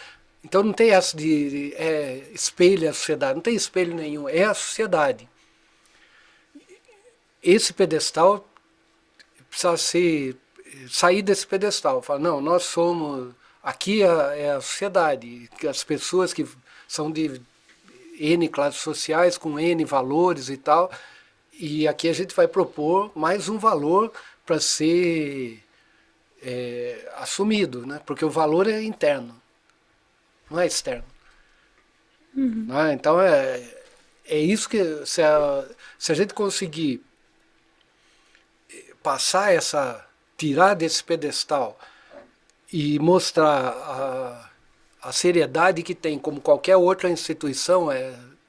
Então não tem essa de espelho a sociedade. Não tem espelho nenhum. É a sociedade. Esse pedestal precisa sair desse pedestal. Fala, não, nós somos... Aqui é a sociedade. As pessoas que são de N classes sociais, com N valores e tal. E aqui a gente vai propor mais um valor para ser assumido, né? Porque o valor é interno, não é externo. Uhum. Né? Então é isso que se a gente conseguir tirar desse pedestal e mostrar a seriedade que tem, como qualquer outra instituição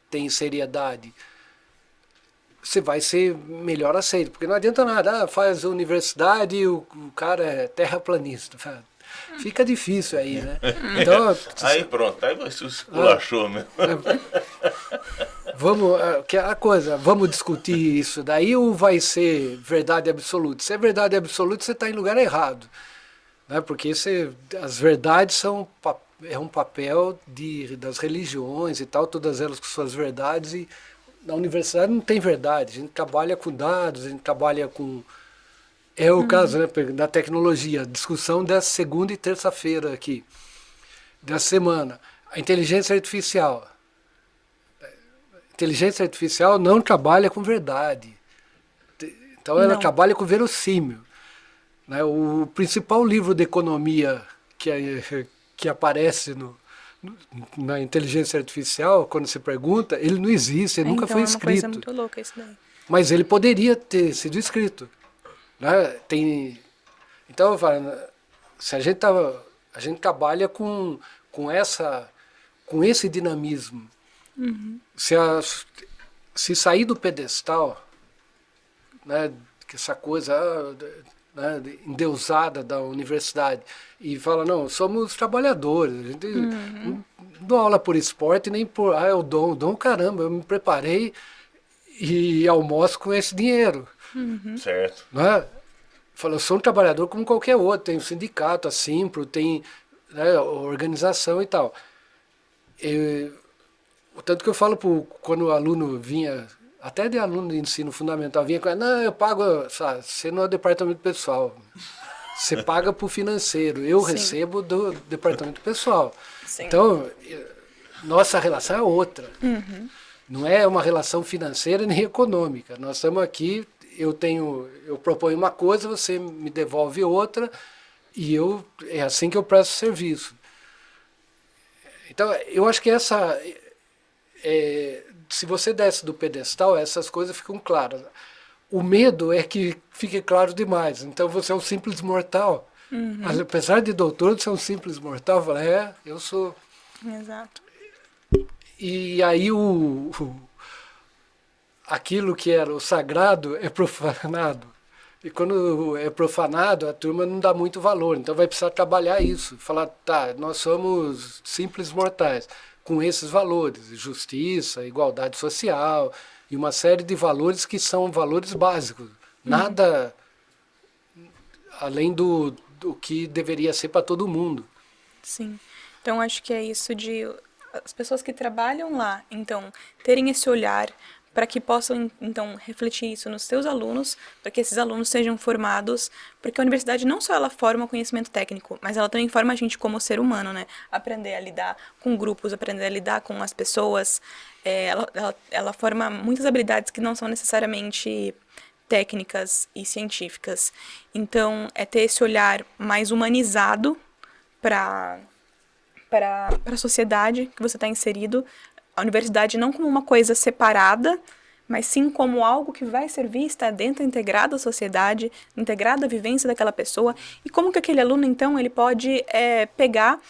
tem seriedade, você vai ser melhor aceito. Porque não adianta nada, faz universidade e o cara é terraplanista. Fica difícil aí, né? Então, aí pronto, aí você esculachou mesmo. Vamos discutir isso daí ou vai ser verdade absoluta? Se é verdade absoluta, você está em lugar errado. Né? Porque as verdades é um papel das religiões e tal, todas elas com suas verdades, e na universidade não tem verdade. A gente trabalha com dados, a gente trabalha com... É o caso, né, da tecnologia. Discussão dessa segunda e terça-feira aqui, dessa semana. A inteligência artificial. Inteligência artificial não trabalha com verdade. Então ela trabalha com verossímil. Né? O principal livro de economia que aparece na inteligência artificial, quando se pergunta, ele não existe, ele nunca foi escrito. É uma coisa muito louca isso daí. Mas ele poderia ter sido escrito. Né? Então, eu falo, se a gente trabalha com esse dinamismo, se sair do pedestal, né, que essa coisa né, endeusada da universidade, e fala, não, somos trabalhadores, a gente não dou aula por esporte, nem por, eu dou caramba, eu me preparei e almoço com esse dinheiro. Certo. Né? Fala, eu sou um trabalhador como qualquer outro, tem o sindicato, a Simpro, tem, né, organização e tal. O tanto que eu falo quando o aluno vinha, até de aluno de ensino fundamental, vinha com, não, eu pago, sabe, você não é departamento pessoal, você paga para o financeiro, eu recebo do departamento pessoal. Sim. Então, nossa relação é outra. Não é uma relação financeira nem econômica. Nós estamos aqui, eu proponho uma coisa, você me devolve outra, e é assim que eu presto serviço. Então, eu acho que se você desce do pedestal, essas coisas ficam claras. O medo é que fique claro demais. Então, você é um simples mortal. Mas, apesar de doutor, você é um simples mortal. Eu falo, eu sou. Exato. E aí, aquilo que era o sagrado é profanado. E quando é profanado, a turma não dá muito valor. Então vai precisar trabalhar isso. Falar, tá, nós somos simples mortais, com esses valores, justiça, igualdade social, e uma série de valores que são valores básicos. Nada além do que deveria ser para todo mundo. Sim. Então acho que é isso de as pessoas que trabalham lá, então, terem esse olhar para que possam, então, refletir isso nos seus alunos, para que esses alunos sejam formados, porque a universidade não só ela forma conhecimento técnico, mas ela também forma a gente como ser humano, né? Aprender a lidar com grupos, aprender a lidar com as pessoas, ela forma muitas habilidades que não são necessariamente técnicas e científicas. Então, é ter esse olhar mais humanizado para a sociedade que você está inserido, a universidade não como uma coisa separada, mas sim como algo que vai servir, estar dentro, integrado à sociedade, integrado à vivência daquela pessoa, e como que aquele aluno, então, ele pode pegar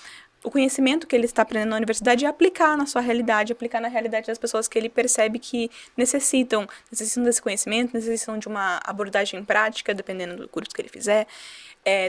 o conhecimento que ele está aprendendo na universidade e aplicar na sua realidade, aplicar na realidade das pessoas que ele percebe que necessitam desse conhecimento, necessitam de uma abordagem prática, dependendo do curso que ele fizer.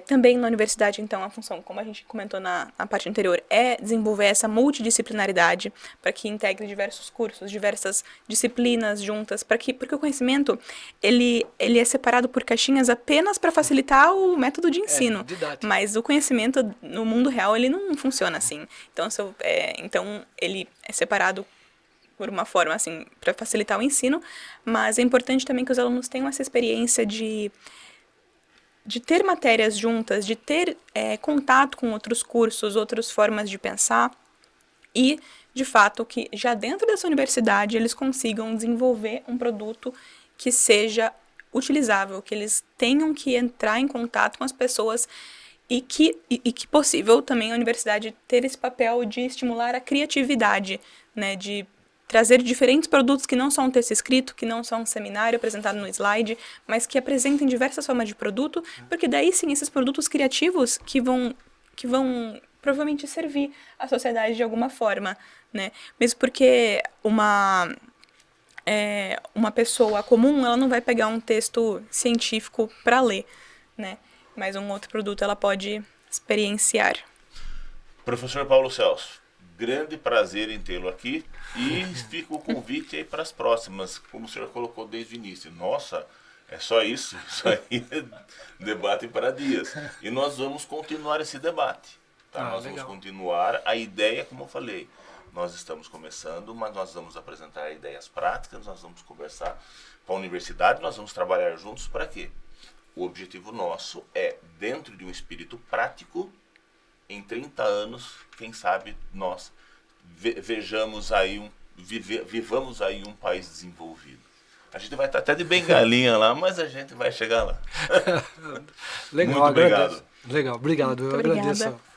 Também na universidade, então, a função, como a gente comentou na parte anterior, é desenvolver essa multidisciplinaridade para que integre diversos cursos, diversas disciplinas juntas, porque o conhecimento ele é separado por caixinhas apenas para facilitar o método de ensino, mas o conhecimento no mundo real ele não funciona assim. Então, então ele é separado por uma forma assim para facilitar o ensino, mas é importante também que os alunos tenham essa experiência de ter matérias juntas, de ter contato com outros cursos, outras formas de pensar e, de fato, que já dentro dessa universidade eles consigam desenvolver um produto que seja utilizável, que eles tenham que entrar em contato com as pessoas e que possível também a universidade ter esse papel de estimular a criatividade, né, de trazer diferentes produtos que não são um texto escrito, que não são um seminário apresentado no slide, mas que apresentem diversas formas de produto, porque daí sim esses produtos criativos que vão provavelmente servir à sociedade de alguma forma, né? Mesmo porque uma pessoa comum, ela não vai pegar um texto científico para ler, né? Mas um outro produto ela pode experienciar. Professor Paulo Celso, grande prazer em tê-lo aqui e fica o convite aí para as próximas, como o senhor colocou desde o início. Nossa, é só isso? Isso aí é debate para dias. E nós vamos continuar esse debate. Tá? Nós legal. vamos continuar. A ideia, como eu falei, Nós estamos começando, mas nós vamos apresentar ideias práticas, nós vamos conversar com a universidade, nós vamos trabalhar juntos para quê? O objetivo nosso é, dentro de um espírito prático, em 30 anos, quem sabe nós vivamos aí um país desenvolvido. A gente vai estar até de bengalinha lá, mas a gente vai chegar lá. Legal, Muito obrigado. Legal, obrigado. Muito Eu obrigada. agradeço